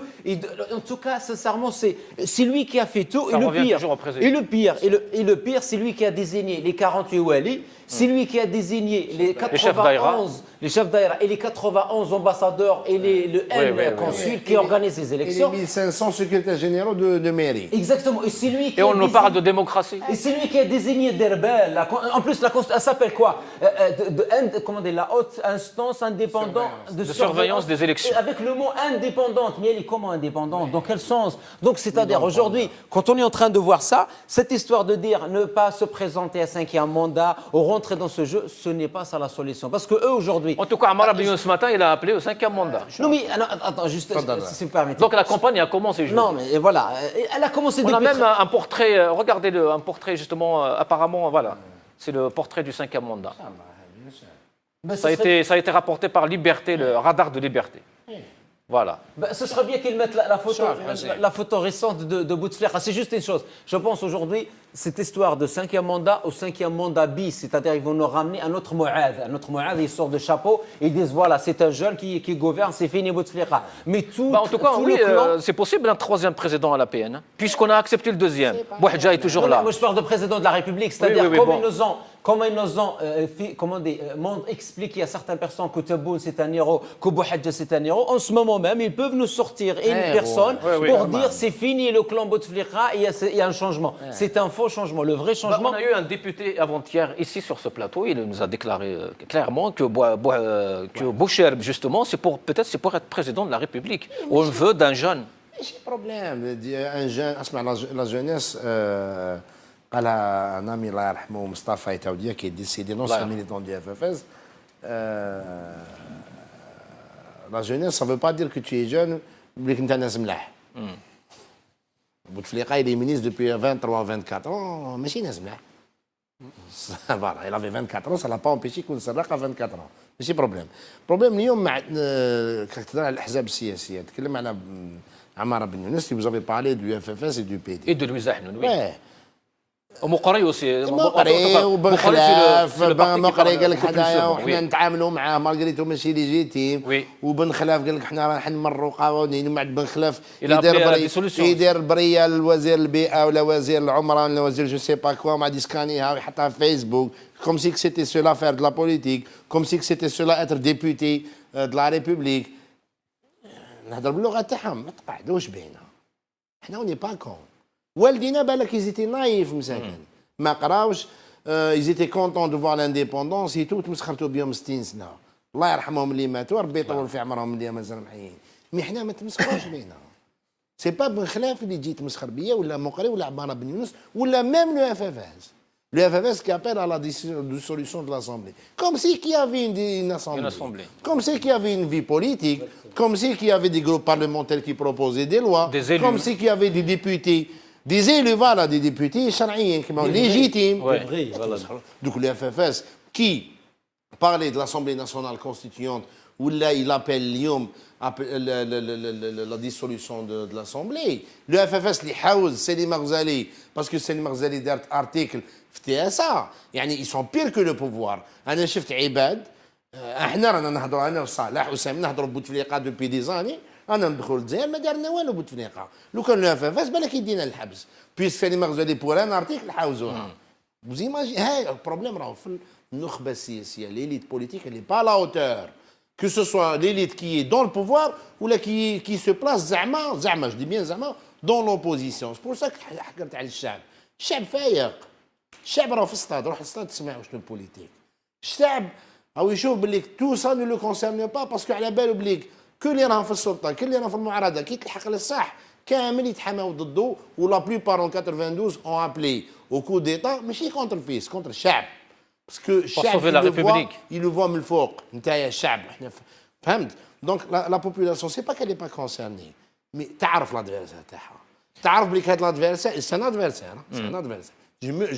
En tout cas, sincèrement, c'est lui qui a fait tout. Ça et, le revient pire, toujours au président. et le pire, c'est lui qui a désigné les 48 wali, c'est lui qui a désigné les chefs d'aïra. 91, les chefs d'aïra et les 91 ambassadeurs et le N consul qui organisent les Et les élections. 1500 secrétaires généraux de mairie. Exactement. Et c'est lui qui Et on a nous désigné- parle de démocratie. Et c'est lui qui a désigné Derbel. En plus, elle s'appelle quoi comment dire, la haute instance indépendante De surveillance des élections. Avec le mot indépendante. Mais elle est comment indépendante? Dans quel sens? Donc, c'est-à-dire, aujourd'hui, quand on est en train de voir ça, cette histoire de dire ne pas se présenter à 5e mandat ou rentrer dans ce jeu, ce n'est pas ça la solution. Parce que eux, aujourd'hui. En tout cas, Amar Abdioun, ce matin, il a appelé au 5e mandat. Non, mais attends, juste, si vous permettez. Donc la campagne a commencé. Non, mais voilà. Elle a commencé On a depuis même un portrait, regardez-le, un portrait justement, apparemment, voilà. C'est le portrait du 5e mandat. Ben, Ça a été rapporté par Liberté, le radar de Liberté. Voilà. Ben, ce serait bien qu'ils mettent la photo récente de Bouteflika. C'est juste une chose. Je pense aujourd'hui, cette histoire de 5e mandat au 5e mandat bis, c'est-à-dire qu'ils vont nous ramener un autre Mouad. Un autre Mouad, il sort de chapeau et ils disent voilà, c'est un jeune qui gouverne, c'est fini Bouteflika. Mais tout. Bah, en tout cas, tout oui, le clan- c'est possible un 3e président à la PN, hein, puisqu'on a accepté le 2e. Bouhadja est toujours Non, mais là. moi, je parle de président de la République, c'est-à-dire oui, comme bon. ils nous ont expliqué à certaines personnes que Tebboune c'est un héros, que Bouhadja c'est un héros, en ce moment même, ils peuvent nous sortir une personne pour dire c'est fini le clan Bouteflika, il y a un changement. C'est un faux changement. Le vrai Bah, changement. on a eu un député avant-hier ici sur ce plateau, il nous a déclaré clairement que Boucherb, justement, peut-être c'est pour être président de la République. On veut d'un jeune. ماشي بروبليم ان جون اسمع لا جونيس قالها un ami الله يرحمه مصطفى يتاوديا qui est décédé non c'est militant du FFS la jeunesse ça veut pas dire que tu es jeune mais que tu es ناس ملاح Bouteflika il est ministre depuis 23 24 ans ماشي ناس ملاح voilà il avait 24 ans ça l'a pas empêché يكون سراق à 24 ans ماشي بروبليم بروبليم اليوم مع كنت تهضر على الاحزاب السياسيه تكلم على Amar Ben Younes, vous avez parlé du FFS et du PD. Et de Louis Ahnoun, oui. Ouais. ومقري aussi. مقري وبن خلاف بن مقري قال لك حدايا Oui. وحنا نتعاملوا معاه مالغريتو ماشي ليجيتيم Oui. وبن خلاف قال لك حنا راح نمروا قوانين ومع بن خلاف Il a appelé à la dissolution. يدير بريه لوزير البيئه ولا وزير العمران ولا وزير جو سي با كوا مع ديسكانيها ويحطها في فيسبوك comme si c'était cela faire de la politique comme si c'était cela être député de la République نهضر باللغه تاعهم ما تقعدوش بينا حنا اوني با كون والدينا بالك يزيتي نايف مساكن ما قراوش يزيتي كونتون دو فوار لانديبوندونس اي تو تمسخرتوا بهم 60 سنه الله يرحمهم اللي ماتوا ربي يطول في عمرهم اللي مازال محيين مي حنا ما تمسخروش بينا سي با بن خلاف اللي تجي تمسخر بيا ولا مقري ولا عمار بن يونس ولا ميم لو اف اف اس le FFS qui appelle à la dissolution de l'Assemblée. Comme si qu'il y avait une assemblée. Comme si qu'il y avait une vie politique. Comme si qu'il y avait des groupes parlementaires qui proposaient des lois. Des élus. Comme si qu'il y avait des députés. Des élus, voilà, des députés chariens, qui sont légitimes. Donc le FFS qui parlait de l'Assemblée nationale constituante, où là il appelle Lyon la dissolution de l'Assemblée. Le FFS, les Haouz, Selim Maghzali, parce que Selim Maghzali a un article في TSA يعني ils sont pires que le pouvoir انا شفت عباد احنا رانا نهضروا انا وصالح وسامي نهضروا بوتفليقه دوبي دي زاني انا ندخل للجزائر ما دارنا والو بوتفليقه لو كان لو اف اس بالك يدينا الحبس بيس سليم غزالي بور ان ارتيكل حاوزوها وزيماجي هاي البروبليم راهو في النخبه السياسيه ليليت بوليتيك اللي با لا اوتور que ce soit l'élite qui est dans le pouvoir ou là qui se place زعما je dis bien زعما dans l'opposition c'est pour ça que حكرت على الشعب فايق الشعب راه في الصطاد روح الصطاد تسمعوا شنو البوليتيك الشعب راهو يشوف باللي تو سا نو لو كونسيرن با باسكو على بالو بليك كل اللي راهم في السلطه كل اللي راهم في المعارضه كي تلحق للصح كامل يتحماو ضده ولا بلوبار اون 92 اون ابلي او كو ديتا ماشي كونتر الفيس كونتر الشعب باسكو الشعب يلو من الفوق نتايا الشعب احنا فهمت دونك لا بوبولاسيون سي با كالي با كونسيرني مي تعرف لادفيرسير تاعها تعرف بليك هاد لادفيرسير سي ان ادفيرسير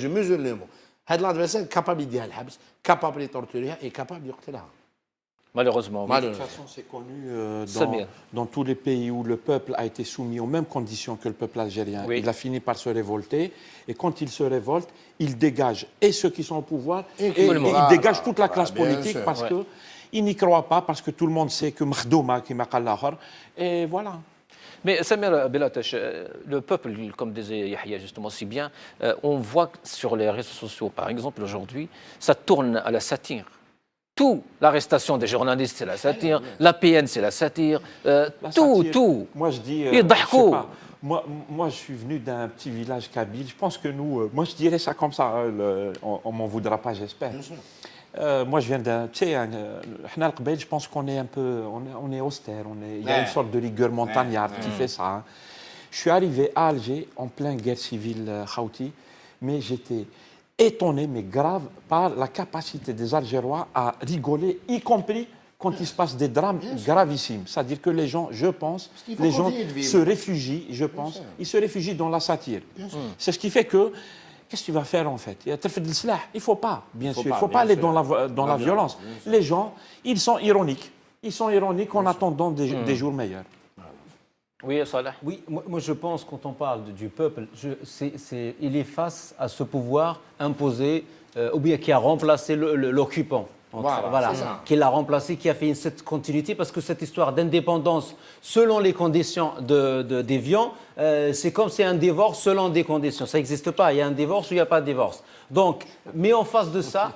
je mesure le mot. هاد l'adversaire capable يديها الحبس capable يطورتوريها et capable يقتلها. Malheureusement, oui. De toute façon, c'est connu Samir. dans tous les pays où le peuple a été soumis aux mêmes conditions que le peuple algérien. Oui. Il a fini par se révolter. Et quand il se révolte, il dégage et ceux qui sont au pouvoir et Absolument. il dégage toute la classe bien politique sûr. parce Ouais. qu'ils n'y croient pas, parce que tout le monde sait que Makhdouma qui m'a et voilà. Mais Samir Belatache, le peuple, comme disait Yahya justement si bien, on voit que sur les réseaux sociaux, par exemple, aujourd'hui, ça tourne à la satire. Tout, l'arrestation des journalistes, c'est la satire, la PN, c'est la satire, La tout, satire. tout. Moi, je dis. Et je sais Dahko. pas. Moi, je suis venu d'un petit village kabyle. Je pense que nous. Moi, je dirais ça comme ça. Hein, on m'en voudra pas, j'espère. Moi, je viens d'un. Tu sais, Hnal Qbail, je pense qu'on est un peu. On est austère. Il y a une sorte de rigueur montagnarde qui fait ça. Hein. Je suis arrivé à Alger en pleine guerre civile Houthi, mais j'étais étonné, mais grave, par la capacité des Algérois à rigoler, y compris quand il se passe des drames gravissimes. C'est-à-dire que les gens, je pense, qu'il faut les gens continuer de vivre. se réfugient, je pense, ils se réfugient dans la satire. C'est ce qui fait que, qu'est-ce que tu vas faire en fait? Il ne faut pas, bien sûr, il ne faut pas aller dans la violence. Les gens, ils sont ironiques. Ils sont ironiques en attendant des jours meilleurs. Oui, Salah. Oui, moi je pense quand on parle du peuple, il est face à ce pouvoir imposé ou bien qui a remplacé l'occupant. Voilà, c'est ça. Qui l'a remplacé, qui a fait cette continuité, parce que cette histoire d'indépendance, selon les conditions d'Évian, c'est comme c'est un divorce selon des conditions. Ça n'existe pas. Il y a un divorce ou il n'y a pas de divorce. Donc, mais en face de ça,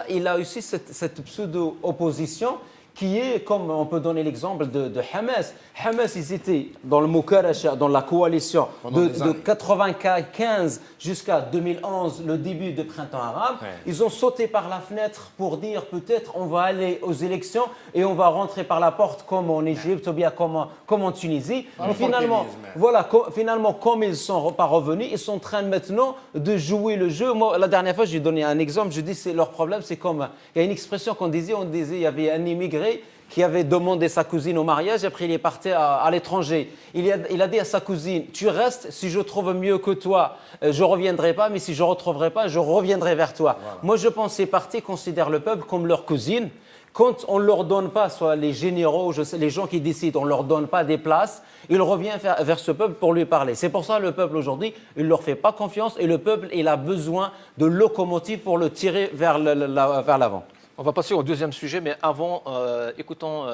il a aussi cette pseudo-opposition qui est, comme on peut donner l'exemple de Hamas. Hamas, ils étaient dans le Moukarasha, dans la coalition de 95 jusqu'à 2011, le début du printemps arabe. Ouais. Ils ont sauté par la fenêtre pour dire peut-être on va aller aux élections et on va rentrer par la porte comme en Égypte ou bien comme en Tunisie. Mais finalement, comme ils ne sont pas revenus, ils sont en train maintenant de jouer le jeu. Moi, la dernière fois, j'ai donné un exemple. Je dis leur problème, c'est comme il y a une expression qu'on disait, il y avait un immigré qui avait demandé sa cousine au mariage, et après il est parti à l'étranger. Il a dit à sa cousine, tu restes, si je trouve mieux que toi, je ne reviendrai pas, mais si je ne retrouverai pas, je reviendrai vers toi. Voilà. Moi je pense que ces partis considèrent le peuple comme leur cousine. Quand on ne leur donne pas, soit les généraux, les gens qui décident, on ne leur donne pas des places, il revient vers ce peuple pour lui parler. C'est pour ça que le peuple aujourd'hui, il ne leur fait pas confiance, et le peuple, il a besoin de locomotives pour le tirer vers l'avant. On va passer au deuxième sujet, mais avant, écoutons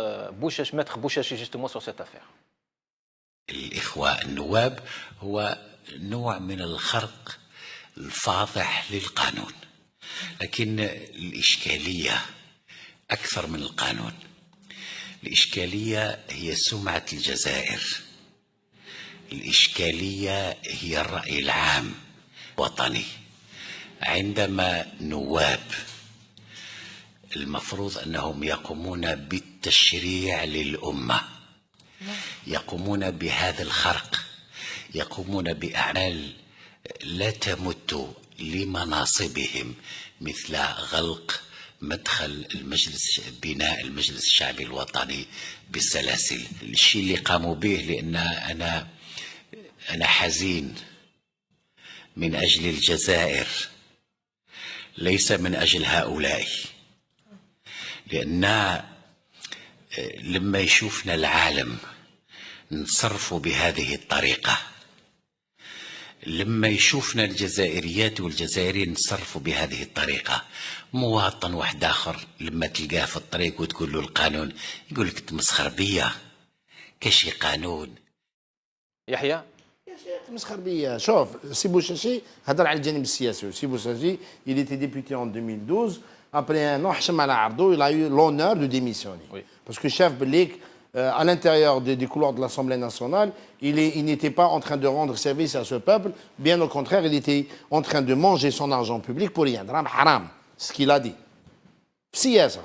Maître Bouchachi justement sur cette affaire. الإخوة النواب هو نوع من الخرق الفاضح للقانون، لكن الإشكالية أكثر من القانون. الإشكالية هي سمعة الجزائر. الإشكالية هي الرأي العام الوطني. عندما نواب المفروض أنهم يقومون بالتشريع للأمة، يقومون بهذا الخرق، يقومون بأعمال لا تمت لمناصبهم مثل غلق مدخل بناء المجلس الشعبي الوطني بالسلاسل. الشيء اللي قاموا به، لأن أنا حزين من أجل الجزائر، ليس من أجل هؤلاء، لأن لما يشوفنا العالم نتصرف بهذه الطريقة، لما يشوفنا الجزائريات والجزائريين نتصرفوا بهذه الطريقة، مواطن واحد آخر لما تلقاه في الطريق وتقول له القانون يقول لك تمسخر بيا، كشي قانون. يحيى تمسخر بيا. شوف سي بوشاشي هضر على الجانب السياسي. سي بوشاشي il était député en 2012. Après un an, Hacham Al-Ardo, il a eu l'honneur de démissionner. Oui. Parce que Chef Belik, à l'intérieur des couloirs de l'Assemblée nationale, il n'était pas en train de rendre service à ce peuple. Bien au contraire, il était en train de manger son argent public pour rien. Dram haram, ce qu'il a dit. سياسة.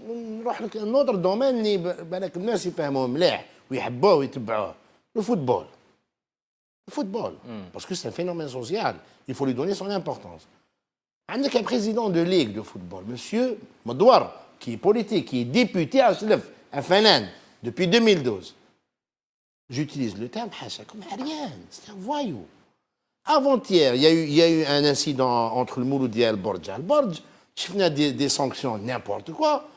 نروح لك un autre domaine اللي بالك الناس يفهموه مليح ويحبوه ويتبعوه. Le football. Le football. Parce que c'est un phénomène social. Il faut lui donner son importance. عندك un président de ligue de football, monsieur Madouar, qui est politique, qui est député à Chlef, un fanane, depuis 2012. J'utilise le terme comme rien, c'est un voyou. Avant-hier, il y a eu un incident entre le Mouloudi et le Borj. Le Borj, je faisais des sanctions, n'importe quoi.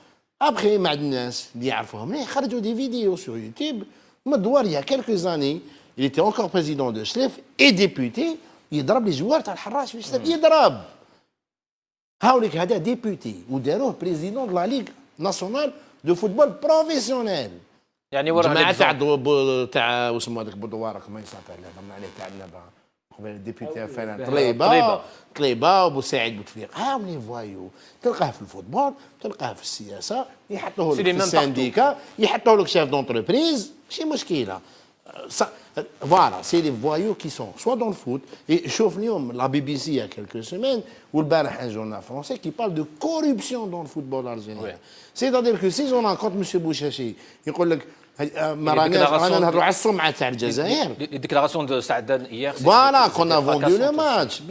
Après, مع الناس اللي يعرفوهم مليح خرجوا des vidéos sur YouTube. مدوار il y a quelques années, il était encore président de Schlef et député, يضرب لي جوار تاع الحراش في شلف يضرب. هاوليك هذا ديبوتي وداروه بريزيدون دو لا ليغ ناسيونال دو فوتبول بروفيسيونيل. يعني ورا جماعه هذا تاع واسمو هذاك بودوارك ما يسافر عليه تاع النبا قبل الديبوتي فعلا طليبه وبوسعيد بوتفليق هاهم لي فوايو تلقاه في الفوتبول تلقاه في السياسه يحطوه لك في السانديكا يحطوه لك شيف دونتربريز ماشي مشكله. Voilà, c'est les voyous qui sont soit dans le foot, et chauffe la BBC il y a quelques semaines, ou le Barah, un journal français qui parle de corruption dans le football algérien. Ouais. C'est-à-dire que si on rencontre M. Bouchachi, il dit les déclarations de Saadane hier. Voilà, qu'on a vendu le match.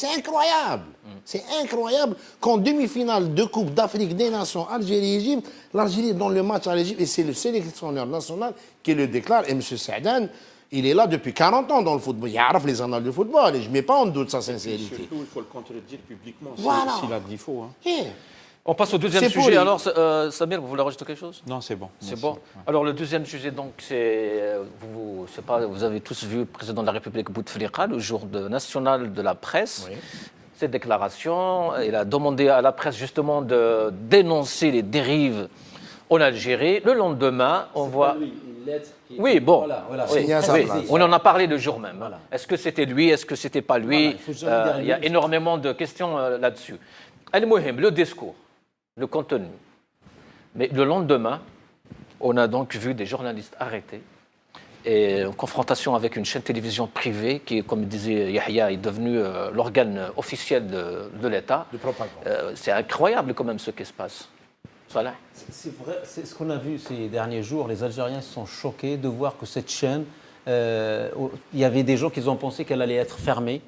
C'est incroyable. C'est incroyable qu'en demi-finale de Coupe d'Afrique des Nations, Algérie-Égypte, l'Algérie dans le match à l'Égypte, et c'est le sélectionneur national qui le déclare, et M. Saadane, il est là depuis 40 ans dans le football. Il y a les annales du football et je ne mets pas en doute sa sincérité. Surtout, il faut le contredire publiquement voilà. s'il a dit faux. Hein. Yeah. On passe au deuxième sujet. Alors, Samir, vous voulez rajouter quelque chose? Non, c'est bon. C'est bon. Alors, le deuxième sujet, donc, c'est. Vous avez tous vu le président de la République Bouteflika, le jour national de la presse. Oui. Cette déclaration, il a demandé à la presse justement de dénoncer les dérives en Algérie. Le lendemain, on voit. Oui, bon, voilà. Oui. On en a parlé le jour même. Voilà. Est-ce que c'était lui, est-ce que c'était pas lui? Il y a énormément de questions là-dessus. Le discours, le contenu. Mais le lendemain, on a donc vu des journalistes arrêtés et en confrontation avec une chaîne de télévision privée qui, comme disait Yahya, est devenue l'organe officiel de l'État. C'est incroyable quand même ce qui se passe. Voilà. C'est vrai, c'est ce qu'on a vu ces derniers jours. Les Algériens sont choqués de voir que cette chaîne, il y avait des gens qui ont pensé qu'elle allait être fermée.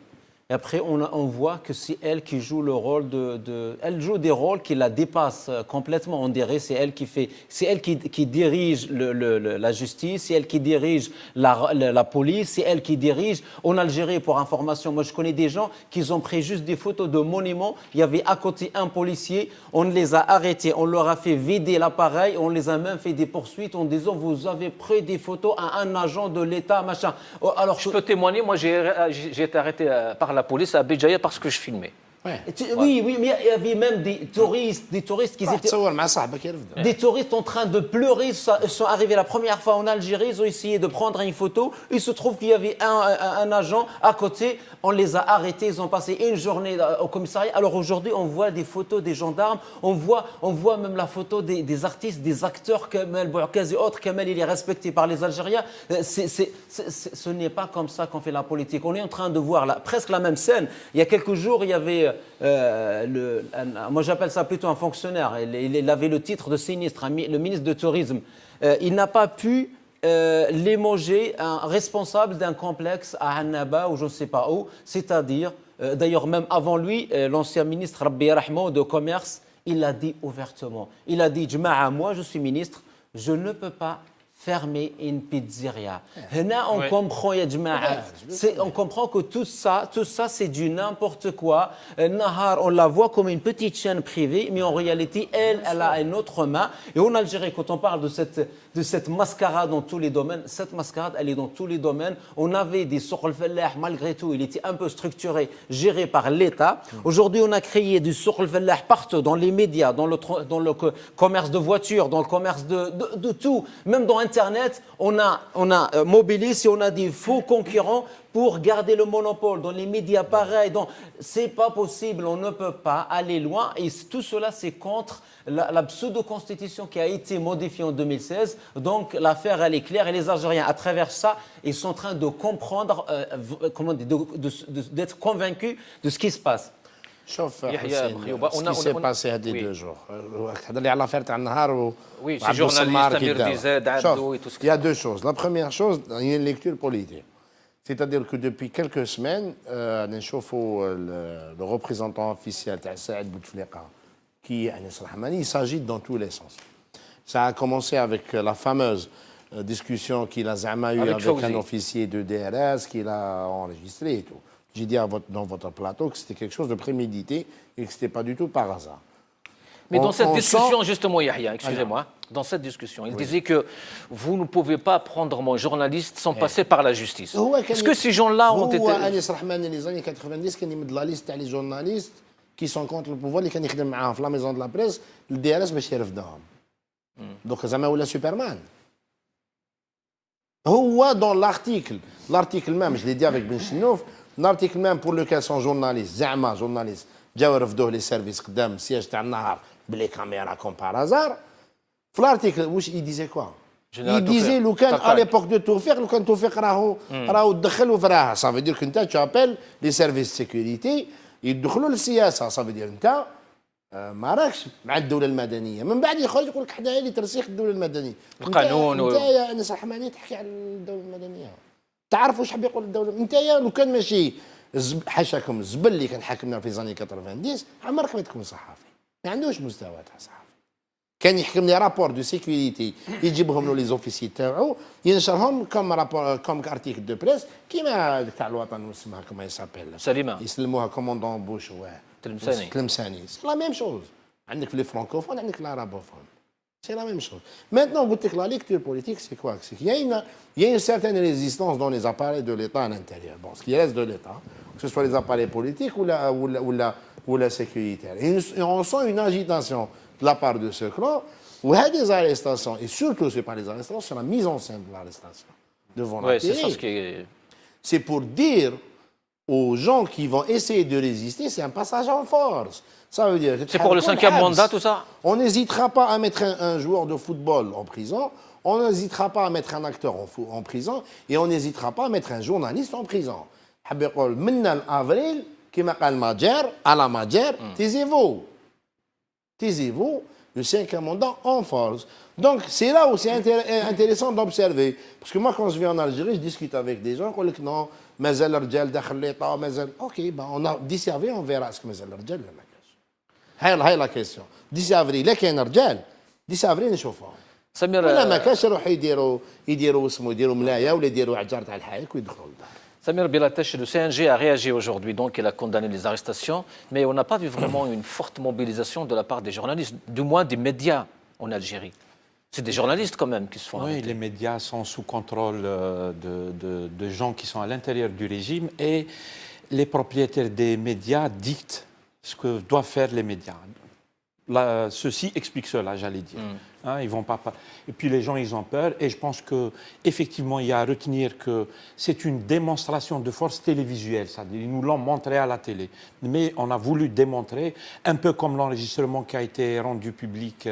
Et après, on voit que c'est elle qui joue le rôle elle joue des rôles qui la dépassent complètement. On dirait c'est elle qui fait, c'est elle qui dirige la justice, c'est elle qui dirige la police, c'est elle qui dirige. En Algérie, pour information, moi je connais des gens qui ont pris juste des photos de monuments. Il y avait à côté un policier, on les a arrêtés, on leur a fait vider l'appareil, on les a même fait des poursuites en disant vous avez pris des photos à un agent de l'État, machin. Alors je peux témoigner, moi j'ai été arrêté par la police à Béjaïa parce que je filmais. Ouais. Oui, mais il y avait même des touristes qui étaient... Des touristes en train de pleurer, ils sont arrivés la première fois en Algérie, ils ont essayé de prendre une photo, il se trouve qu'il y avait un agent à côté, on les a arrêtés, ils ont passé une journée au commissariat. Alors aujourd'hui, on voit des photos des gendarmes, on voit même la photo des artistes, des acteurs, Kamel Bouakazi et autres. Kamel, il est respecté par les Algériens. Ce n'est pas comme ça qu'on fait la politique. On est en train de voir presque la même scène. Il y a quelques jours, il y avait... moi j'appelle ça plutôt un fonctionnaire, il avait le titre de sinistre, le ministre du Tourisme. Il n'a pas pu limoger un responsable d'un complexe à Annaba ou je ne sais pas où, c'est-à-dire, d'ailleurs même avant lui, l'ancien ministre Rabbi Rahmo de Commerce, il l'a dit ouvertement. Il a dit, moi je suis ministre, je ne peux pas fermer une pizzeria. On comprend, on comprend que tout ça c'est du n'importe quoi. Nahar, on la voit comme une petite chaîne privée, mais en réalité, elle a une autre main. Et en Algérie, quand on parle de cette mascarade dans tous les domaines, cette mascarade, elle est dans tous les domaines. On avait des Souk el-Fellah, malgré tout, il était un peu structuré, géré par l'État. Aujourd'hui, on a créé du Souk el-Fellah partout, dans les médias, dans le commerce de voitures, dans le commerce de tout, même dans Internet, on a mobilisé, on a des faux concurrents pour garder le monopole. Dans les médias, pareil. C'est pas possible, on ne peut pas aller loin. Et tout cela, c'est contre la pseudo-constitution qui a été modifiée en 2016. Donc l'affaire, elle est claire. Et les Algériens, à travers ça, ils sont en train de comprendre, d'être convaincus de ce qui se passe. شوف ce qui s'est passé هذه 2 jours. تهضر لي على l'affaire تاع النهار Oui, c'est journaliste, Amir Dized, Abdou et tout ce qui... Il y a 2 choses. La première chose, il y a une lecture politique. C'est-à-dire que depuis quelques semaines, le représentant officiel de Saïd Bouteflika, qui est Anis Rahmani, il s'agite dans tous les sens. Ça a commencé avec la fameuse discussion qu'il a eu avec un officier de DRS qu'il a enregistré et tout. J'ai dit dans votre plateau que c'était quelque chose de prémédité et que ce n'était pas du tout par hasard. Mais dans cette on discussion, justement, Yahya, excusez-moi, dans cette discussion, il disait que vous ne pouvez pas prendre mon journaliste sans passer par la justice. Est-ce que ces gens-là ont été... Anis Rahman, les années 90, quand il met de la liste des journalistes qui sont contre le pouvoir, qui ont dans la maison de la presse, le DRS باش يرفدهم. Donc زعما ولا Superman. Dans l'article même, je l'ai dit avec Ben Chinouf, l'article même pour lequel son journaliste, Zama, journaliste, جاو رفدوه les services قدام السياج تاع النهار بلي كاميرا comme par hasard. في l'article, il disait quoi? Il disait لو كان à l'époque de Toufik, لو كان توفيق راهو دخلوا في راها. Ça veut dire que tu appelles les services de sécurité, يدخلوا للسياسه. Ça veut dire انت ما راكش مع الدوله المدنيه. من بعد يخرج يقول لك حدايا لترسيخ الدوله المدنيه. القانون انت يا انس رحمانيه تحكي على الدوله المدنيه. تعرف واش حاب يقول الدوله؟ انت لو كان ماشي حاشاكم الزبل اللي كان حاكمنا في زاني 90 عمرك ما تكون صحافي. ما عندوش مستوى تاع صحافي. كان يحكم لي رابور دو سيكوريتي يجيبهم له لي زوفيسي تاعو ينشرهم كوم رابور كوم ارتيكل دو بريس كيما تاع الوطن واسمها كما يسابيل سليمه يسلموها كوموندون بوش تلمساني سي لا ميم شوز عندك في لي فرانكوفون عندك في العربوفون سي لا ميم شوز مانتنون قلت لك لا ليكتور بوليتيك سي كوا سي il y a une certaine résistance dans les appareils de l'État à l'intérieur bon ce qui reste de l'État que ce soit les appareils politiques ou la sécuritaire et on sent une agitation de la part de ce clan, où il y a des arrestations, et surtout, ce n'est pas les arrestations, c'est la mise en scène de l'arrestation devant la télé. C'est ça ce qui est... C'est pour dire aux gens qui vont essayer de résister, c'est un passage en force. Ça veut dire... C'est pour le 5e mandat, tout ça? On n'hésitera pas à mettre un joueur de football en prison, on n'hésitera pas à mettre un acteur en prison, et on n'hésitera pas à mettre un journaliste en prison. حب يقول من avril, كما قال ماجر, à la Majer, taisez-vous. Taisez-vous, le 5e mandat en force. Donc, c'est là où c'est intéressant d'observer. Parce que moi, quand je vais en Algérie, je discute avec des gens qui disent non, مازال الرجال داخل l'État, مازال... Ok, ben, on a 10 avril, on verra ce que مازال الرجال ولا ما كاش. هاي لا كيسيون. 10 avril, لا كاين رجال, 10 avril نشوفهم. سمير ولا ما كاش يروحوا يديروا اسمه يديروا ملايه ولا يديروا عجار تاع الحايك ويدخلوا للدار. Samir Bilatesh, le CNG a réagi aujourd'hui, donc il a condamné les arrestations, mais on n'a pas vu vraiment une forte mobilisation de la part des journalistes, du moins des médias en Algérie. C'est des journalistes quand même qui se font arrêter. Oui, les médias sont sous contrôle de gens qui sont à l'intérieur du régime et les propriétaires des médias dictent ce que doivent faire les médias. Ceci explique cela, j'allais dire. Hein, ils vont pas... Et puis les gens, ils ont peur. Et je pense qu'effectivement, il y a à retenir que c'est une démonstration de force télévisuelle. Ils nous l'ont montré à la télé. Mais on a voulu démontrer, un peu comme l'enregistrement qui a été rendu public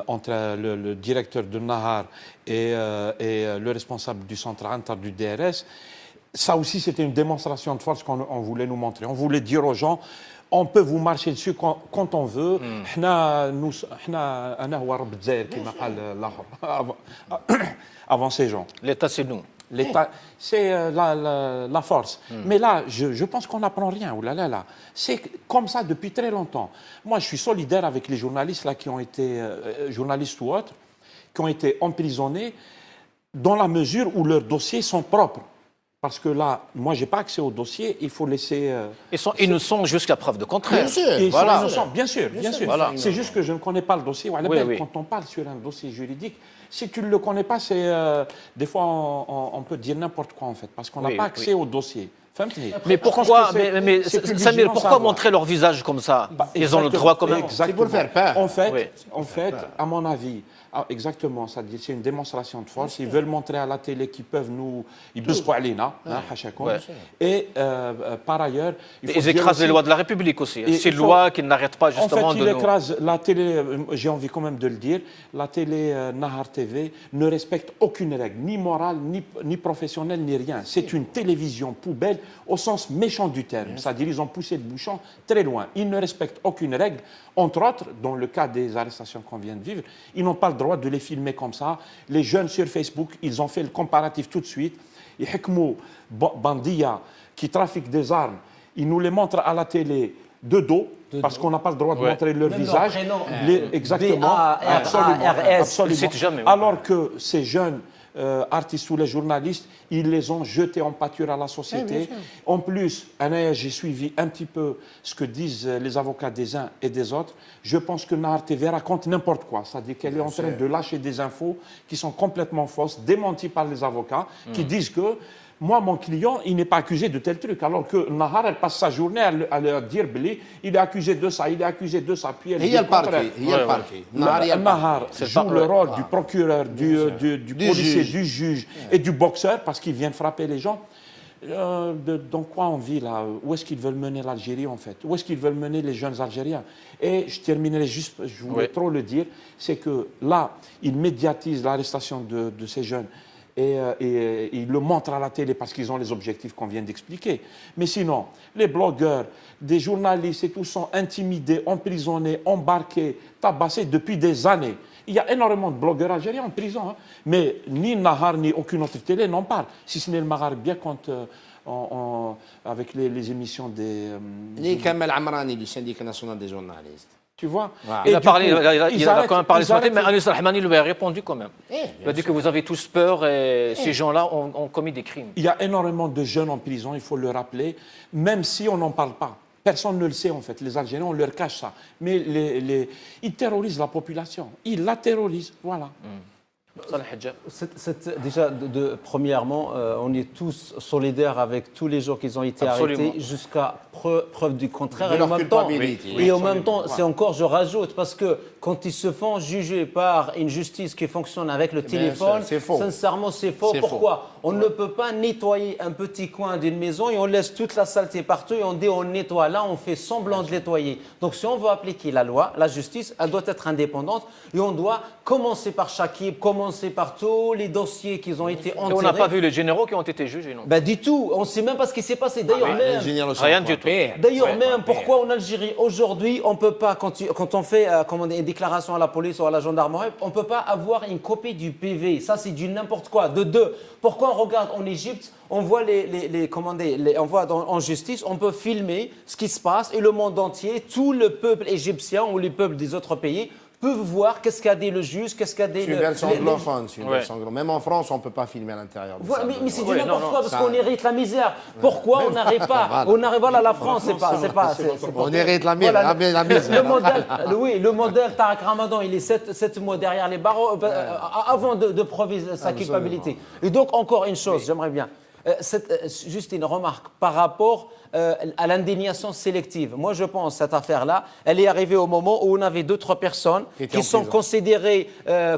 entre le directeur de Nahar et le responsable du centre Antar du DRS. Ça aussi, c'était une démonstration de force qu'on voulait nous montrer. On voulait dire aux gens... On peut vous marcher dessus quand on veut. Avant ces gens. L'État, c'est nous. L'État, c'est la force. Mais là, je pense qu'on n'apprend rien. C'est comme ça depuis très longtemps. Moi, je suis solidaire avec les journalistes là, qui ont été, journalistes ou autres, qui ont été emprisonnés dans la mesure où leurs dossiers sont propres. Parce que là, moi, je n'ai pas accès au dossier, il faut laisser... Ils nous sont jusqu'à preuve de contraire. Bien sûr, voilà. Bien sûr. Voilà. C'est juste que je ne connais pas le dossier. Oui. Quand on parle sur un dossier juridique, si tu ne le connais pas, des fois, on peut dire n'importe quoi, en fait, parce qu'on n'a pas accès au dossier. Mais pourquoi, Samir, pourquoi montrer leur visage comme ça? Ils ont le droit quand même. C'est pour faire peur. En fait, à mon avis, exactement, c'est une démonstration de force. Ils veulent montrer à la télé qu'ils peuvent nous... Ils besoin alina, et par ailleurs... Ils écrasent les lois de la République aussi. Ces lois qui n'arrêtent pas justement de nous... En fait, ils écrasent la télé, j'ai envie quand même de le dire, la télé Nahar TV ne respecte aucune règle, ni morale, ni professionnelle, ni rien. C'est une télévision poubelle au sens méchant du terme. C'est-à-dire ils ont poussé le bouchon très loin. Ils ne respectent aucune règle. Entre autres, dans le cas des arrestations qu'on vient de vivre, ils n'ont pas le droit de les filmer comme ça. Les jeunes sur Facebook, ils ont fait le comparatif tout de suite. Ils hekmou bandia qui trafiquent des armes. Ils nous les montrent à la télé de dos. Parce qu'on n'a pas le droit de montrer leur visage. Exactement. Absolument. Jamais, Alors que ces jeunes artistes ou les journalistes, ils les ont jetés en pâture à la société. En plus, j'ai suivi un petit peu ce que disent les avocats des uns et des autres. Je pense que Nahar TV raconte n'importe quoi. C'est-à-dire qu'elle est en train de lâcher des infos qui sont complètement fausses, démenties par les avocats, qui disent que moi, mon client, il n'est pas accusé de tel truc. Alors que Nahar, elle passe sa journée à leur dire, Bli, il est accusé de ça, il est accusé de ça. Puis elle dit il y a le le contraire. parquet. Nahar joue le rôle du procureur, du policier, du juge et du boxeur parce qu'il vient frapper les gens. Dans quoi on vit là? Où est-ce qu'ils veulent mener l'Algérie en fait? Où est-ce qu'ils veulent mener les jeunes Algériens? Et je terminerai juste, je voulais trop le dire, c'est que là, ils médiatisent l'arrestation de ces jeunes. Et ils le montrent à la télé parce qu'ils ont les objectifs qu'on vient d'expliquer. Mais sinon, les blogueurs, des journalistes et tout sont intimidés, emprisonnés, embarqués, tabassés depuis des années. Il y a énormément de blogueurs algériens en prison, hein. Mais ni Nahar ni aucune autre télé n'en parle. Si ce n'est le Maghreb, quand avec les émissions des... Ni Kamel Amrani du syndicat national des journalistes. Tu vois, il a parlé, il a quand même parlé ce matin, mais Anis Rahmani lui a répondu quand même. Il a dit que vous avez tous peur et ces gens-là ont commis des crimes. Il y a énormément de jeunes en prison, il faut le rappeler, même si on n'en parle pas. Personne ne le sait en fait. Les Algériens, on leur cache ça. Mais ils terrorisent la population. Ils la terrorisent, voilà. Déjà, premièrement, on est tous solidaires avec tous les gens qui ont été arrêtés jusqu'à preuve du contraire. Et en même temps, c'est encore, je rajoute, parce que quand ils se font juger par une justice qui fonctionne avec le téléphone, sincèrement, c'est faux. Pourquoi? On ne peut pas nettoyer un petit coin d'une maison et on laisse toute la saleté partout et on dit on nettoie. Là, on fait semblant de nettoyer. Donc, si on veut appliquer la loi, la justice, elle doit être indépendante et on doit commencer par Chakib, commencer par tous les dossiers qui ont été enterrés. Et on n'a pas vu les généraux qui ont été jugés, non? Ben, du tout. On ne sait même pas ce qui s'est passé. D'ailleurs, rien du tout. D'ailleurs, même pourquoi en Algérie, aujourd'hui, on ne peut pas, quand on fait une déclaration à la police ou à la gendarmerie, on ne peut pas avoir une copie du PV. Ça, c'est du n'importe quoi. De deux, pourquoi on regarde en Égypte, on voit on voit en justice, on peut filmer ce qui se passe et le monde entier, tout le peuple égyptien ou les peuples des autres pays peuvent voir qu'est-ce qu'a dit le juge, qu'est-ce qu'a dit le... Même en France, on ne peut pas filmer à l'intérieur. Mais c'est du n'importe quoi, parce qu'on hérite la misère. Pourquoi on n'arrive pas? Voilà, la France, c'est pas... On hérite la misère. Le modèle Tarek Ramadan, il est 7 mois derrière les barreaux avant de prouver sa culpabilité. Et donc, encore une chose, j'aimerais bien... juste une remarque par rapport à l'indignation sélective. Moi, je pense que cette affaire-là, elle est arrivée au moment où on avait 2-3 personnes qui sont considérées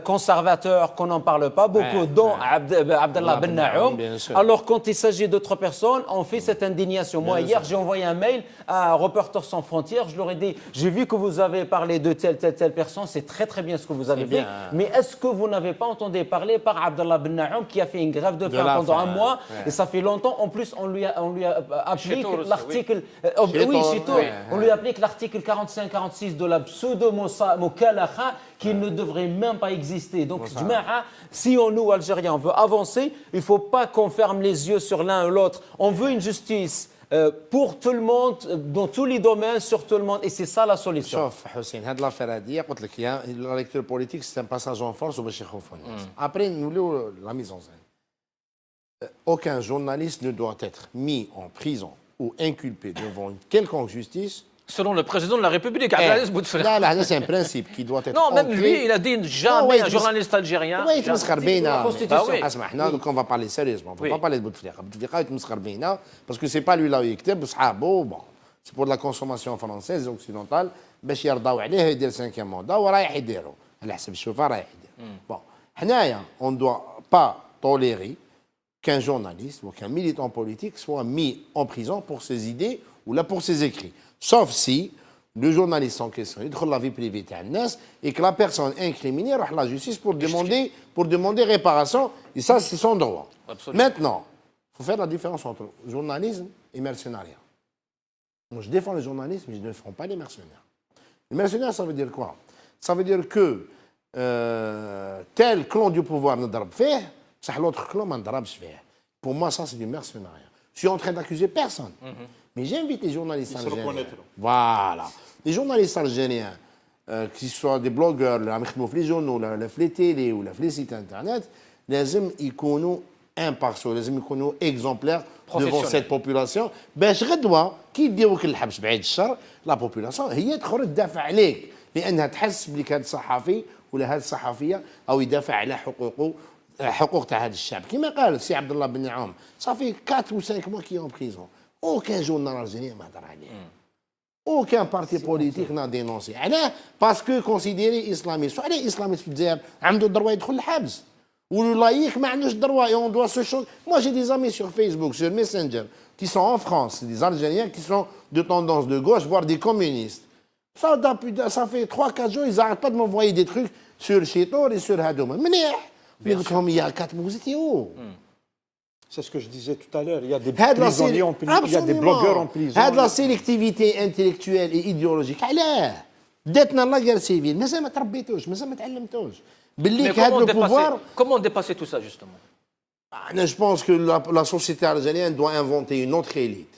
conservateurs, qu'on n'en parle pas beaucoup, dont Abdallah Ben Naoum. Alors, quand il s'agit de 3 personnes, on fait cette indignation. Moi, hier, j'ai envoyé un mail à Reporters sans frontières. Je leur ai dit, j'ai vu que vous avez parlé de telle personne, c'est très très bien ce que vous avez fait. Mais est-ce que vous n'avez pas entendu parler par Abdallah Ben Naoum qui a fait une grève de faim pendant un mois et ça fait longtemps. En plus, on lui applique l'article... On lui applique l'article 45-46 de la pseudo-mokalacha qui ne devrait même pas exister. Donc, si nous, Algériens, on veut avancer, il ne faut pas qu'on ferme les yeux sur l'un ou l'autre. On veut une justice pour tout le monde, dans tous les domaines, sur tout le monde. Et c'est ça la solution. Sauf, Hussein, cette affaire, la lecture politique, c'est un passage en force au Béchikhoufani. Après, nous, la mise en scène. Aucun journaliste ne doit être mis en prison ou inculpé devant une quelconque justice. Selon le président de la République, Abdelaziz Bouteflika. Là, c'est un principe qui doit être. Non, même lui, il a dit jamais un journaliste algérien. Oui, il est donc on va parler sérieusement. On ne peut pas parler de Bouteflika. Bouteflika est parce que ce n'est pas lui là où il écrit. Bon, c'est pour la consommation française et occidentale. باش يرضاو عليه يدير 5e mandat ورايح يديروا على حسب الشوفه رايح يدير. Bon, حنايا on ne doit pas tolérer qu'un journaliste ou qu'un militant politique soit mis en prison pour ses idées ou là pour ses écrits. Sauf si le journaliste en question il trouve la vie privée et que la personne incriminée va à la justice pour demander réparation. Et ça, c'est son droit. Absolument. Maintenant, il faut faire la différence entre journalisme et mercenariat. Moi, je défends les journalistes, mais je ne défends pas les mercenaires. Les mercenaires, ça veut dire quoi? Ça veut dire que tel clan du pouvoir ne darbe fait, l'autre clan ne darbe fait. Pour moi, ça, c'est du mercenariat. Je suis en train d'accuser personne. Mais j'invite les journalistes algériens. Voilà. Les journalistes algériens, qu'ils soient des blogueurs, les journaux, les télé ou les sites internet, لازم يكونوا امبارسو، لازم يكونوا اكزومبلير devant Professionnel. cette population باش غدوه كي يديروك للحبس بعيد الشر لا بوبولاسيون هي تخرج تدافع عليك لانها تحس بليك هذا الصحفي ولا هذه الصحفيه او يدافع على حقوقه حقوق تاع هذا الشعب كما قال السي عبد الله بن نعوم صافي 4 ou 5 mois qui en prison aucun journal algérien ما هضر عليه aucun parti politique n'a dénoncé علاه باسكو كونسيديري اسلاميست وعلاه اسلاميست في الجزائر عنده الدروه يدخل الحبس واللايك ما عندوش الدروه et on doit se changer. Moi j'ai des amis sur Facebook sur Messenger qui sont en France, des Algériens qui sont de tendance de gauche voire des communistes. Ça fait 3-4 jours ils n'arrêtent pas de m'envoyer des trucs sur Chitor et sur Hadouma. منيح قلت لهم il y a 4 mois vous étiez où? C'est ce que je disais tout à l'heure. Il y a des هاد prisonniers en prison, il y a des blogueurs en prison. هاد لا سيليكتيفيتي انتلكتويال اي ايديولوجيك علاه؟ داتنا لا غير سيفيل مازال ما تربيتوش مازال ما تعلمتوش باللي هاد لو بوفوار. Comment dépasser tout ça, justement? Je pense que la société algérienne doit inventer une autre élite.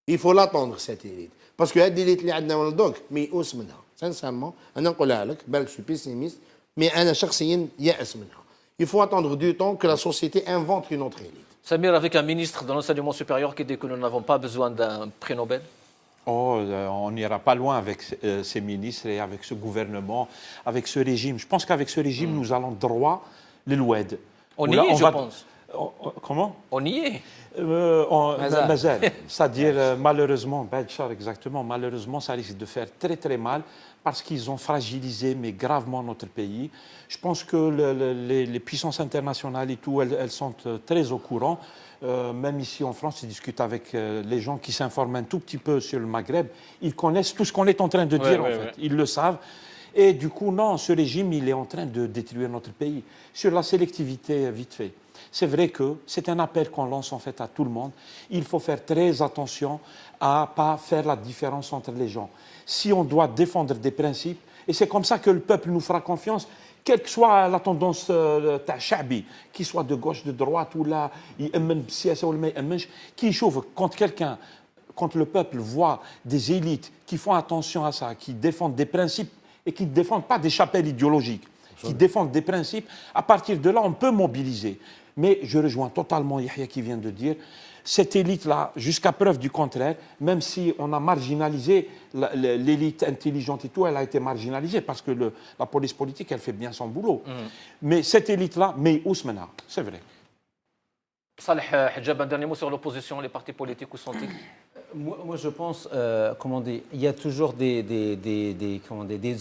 Il faut l'attendre cette élite. Parce que هاد l'élite اللي عندنا ولدوك ميؤوس منها. Sincèrement, أنا نقولها لك بالك je suis pessimiste, mais أنا شخصيا يائس منها. Il faut attendre du temps que la société invente une autre élite. Samir, avec un ministre de l'enseignement supérieur qui dit que nous n'avons pas besoin d'un prix Nobel? Oh, on n'ira pas loin avec ces ministres et avec ce gouvernement, avec ce régime. Je pense qu'avec ce régime, nous allons droit l'Oued. On y est, je pense. Comment? On y est. Mazal. C'est-à-dire, malheureusement, Badchar, exactement, malheureusement, ça risque de faire très très mal parce qu'ils ont fragilisé, mais gravement, notre pays. Je pense que les puissances internationales et tout, elles sont très au courant. Même ici en France, ils discutent avec les gens qui s'informent un tout petit peu sur le Maghreb. Ils connaissent tout ce qu'on est en train de dire, en fait. Ils le savent. Et du coup, non, ce régime, il est en train de détruire notre pays. Sur la sélectivité, vite fait. C'est vrai que c'est un appel qu'on lance en fait à tout le monde. Il faut faire très attention à ne pas faire la différence entre les gens. Si on doit défendre des principes, et c'est comme ça que le peuple nous fera confiance, quelle que soit la tendance chabi, qu'il soit de gauche, de droite ou là, qui chauffe quand quelqu'un, quand le peuple voit des élites qui font attention à ça, qui défendent des principes et qui ne défendent pas des chapelles idéologiques, qui défendent des principes, à partir de là, on peut mobiliser. Mais je rejoins totalement Yahya qui vient de dire, cette élite-là, jusqu'à preuve du contraire, même si on a marginalisé l'élite intelligente et tout, elle a été marginalisée parce que la police politique, elle fait bien son boulot. Mais cette élite-là, mais Ousmana, c'est vrai. Saleh Hadjab, un dernier mot sur l'opposition, les partis politiques, où sont-ils? Moi, je pense, comment dire, il y a toujours des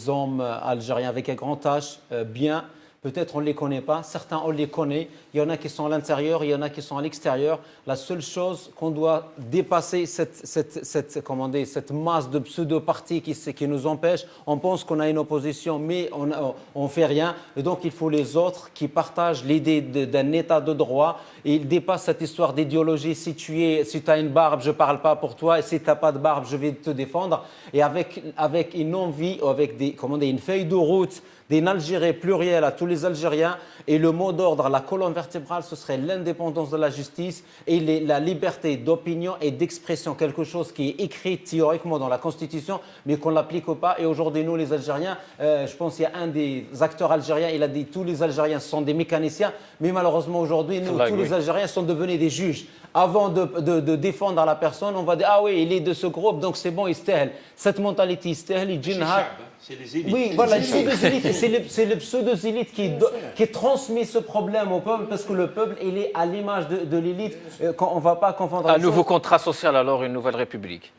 hommes algériens avec un grand H, bien. Peut-être on ne les connaît pas, certains on les connaît, il y en a qui sont à l'intérieur, il y en a qui sont à l'extérieur. La seule chose qu'on doit dépasser cette masse de pseudo-partis qui nous empêche. On pense qu'on a une opposition, mais on ne fait rien. Et donc il faut les autres qui partagent l'idée d'un état de droit. Et ils dépassent cette histoire d'idéologie. Si tu as une barbe, je ne parle pas pour toi. Et si tu n'as pas de barbe, je vais te défendre. Et avec une envie, avec une feuille de route, d'une Algérie plurielle à tous les Algériens. Et le mot d'ordre, la colonne vertébrale, ce serait l'indépendance de la justice et la liberté d'opinion et d'expression. Quelque chose qui est écrit théoriquement dans la Constitution, mais qu'on ne l'applique pas. Et aujourd'hui, nous, les Algériens, je pense qu'il y a un des acteurs algériens, il a dit tous les Algériens sont des mécaniciens. Mais malheureusement, aujourd'hui, nous, tous les Algériens sont devenus des juges. Avant de défendre la personne, on va dire ah oui, il est de ce groupe, donc c'est bon, il stèle. Cette mentalité, il stèle, il djinha. C'est les élites. Oui, voilà, c'est le pseudo-élite qui transmet ce problème au peuple, parce que le peuple, il est à l'image de l'élite. On ne va pas confondre. Un nouveau contrat social, alors une nouvelle république?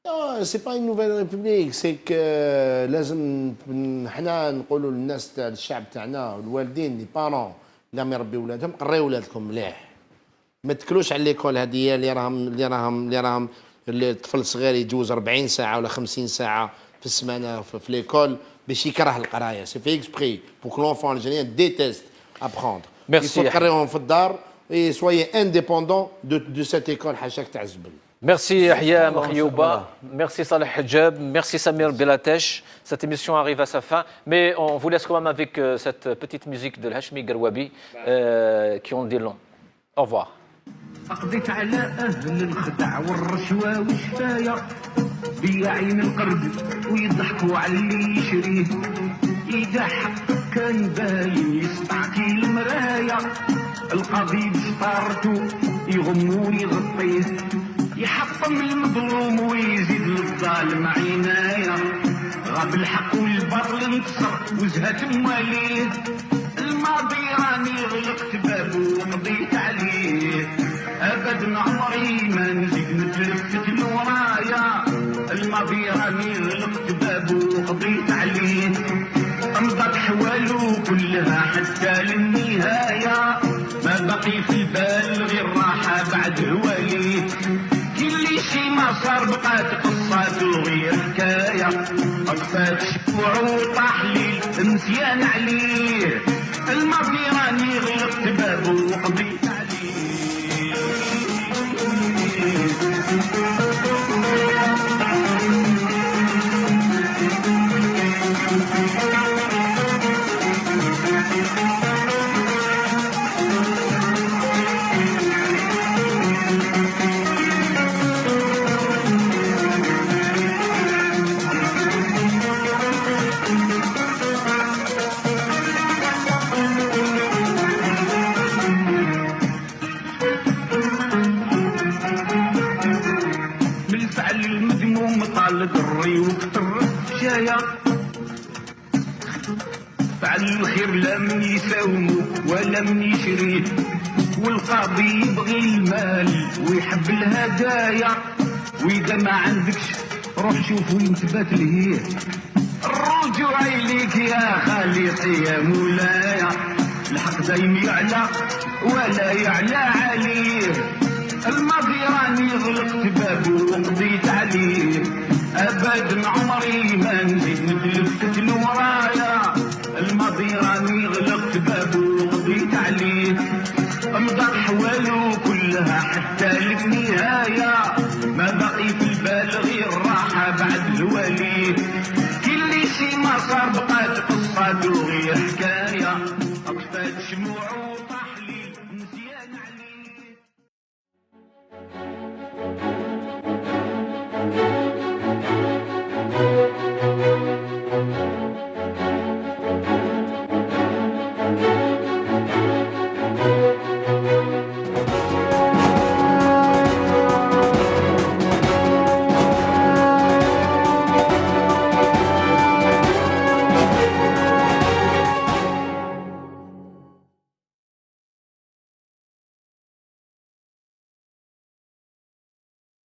Non, c'est pas une nouvelle république, c'est que لازم حنا نقولوا للناس تاع الشعب تاعنا الوالدين لي بارون اللي يربيو ولادهم قريو ولادكم مليح. ما تكلوش على ليكول هذه اللي راهم الطفل الصغير يجوز 40 ساعه ولا 50 ساعه في السمانه في ليكول باش يكره القرايه. سي في اكسبري بور كو لونفون الجيريان ديتيست ابروندر. Merci. يفوت تقريهم في الدار et soyez indépendant de cette école حاشاك تاع الزبل. Merci Yahya Makhiyouba, merci Saleh Hadjab, merci Samir Belatesh. Cette émission arrive à sa fin, mais on vous laisse quand même avec cette petite musique de Hachmi Garwabi qui en dit long. Au revoir. قضيت على أهل الخدع والرشوة والشفاية بيعين القرد ويضحكوا على اللي يشريه. إذا حق كان باين يستعطي المراية، القاضي بشطارته يغم ويغطيه، يحطم المظلوم ويزيد للظالم عناية. غاب الحق والباطل انتصر وزهت مواليه، الماضي راني غلقت بابه وقضيت عليه. ابدا عمري ما نزيد نتلفت لورايا، الماضي راني غلقت بابه وقضيت عليه. امضت حواله كلها حتى للنهاية، ما بقي في البال غير راحة بعد هواليه. كل شي ما صار بقات قصة وغير حكاية، طفات شفوع وطاح لي نسيان عليه. الماضي راني غلقت بابه وقضيت عليه. بالفعل المذموم طال ضري وكتر الشاية، فعل الخير لم يساومه ولم يشريه، والقاضي يبغي المال ويحب الهدايا. واذا ما عندكش روح شوف وين تبات ليه، الرجوع اليك يا خالقي يا مولاي. الحق دايم يعلى ولا يعلى عليه، الماضي راني غلقت بابه وقضيت عليه. ابدا عمري ما نزيد نتلفت لورايا، الماضي راني غلقت بابه وقضيت عليه. امضت حواله كلها حتى للنهاية، ما بقي في البال غير راحة بعد الوالي. كل شي ما صار بقات قصة وغير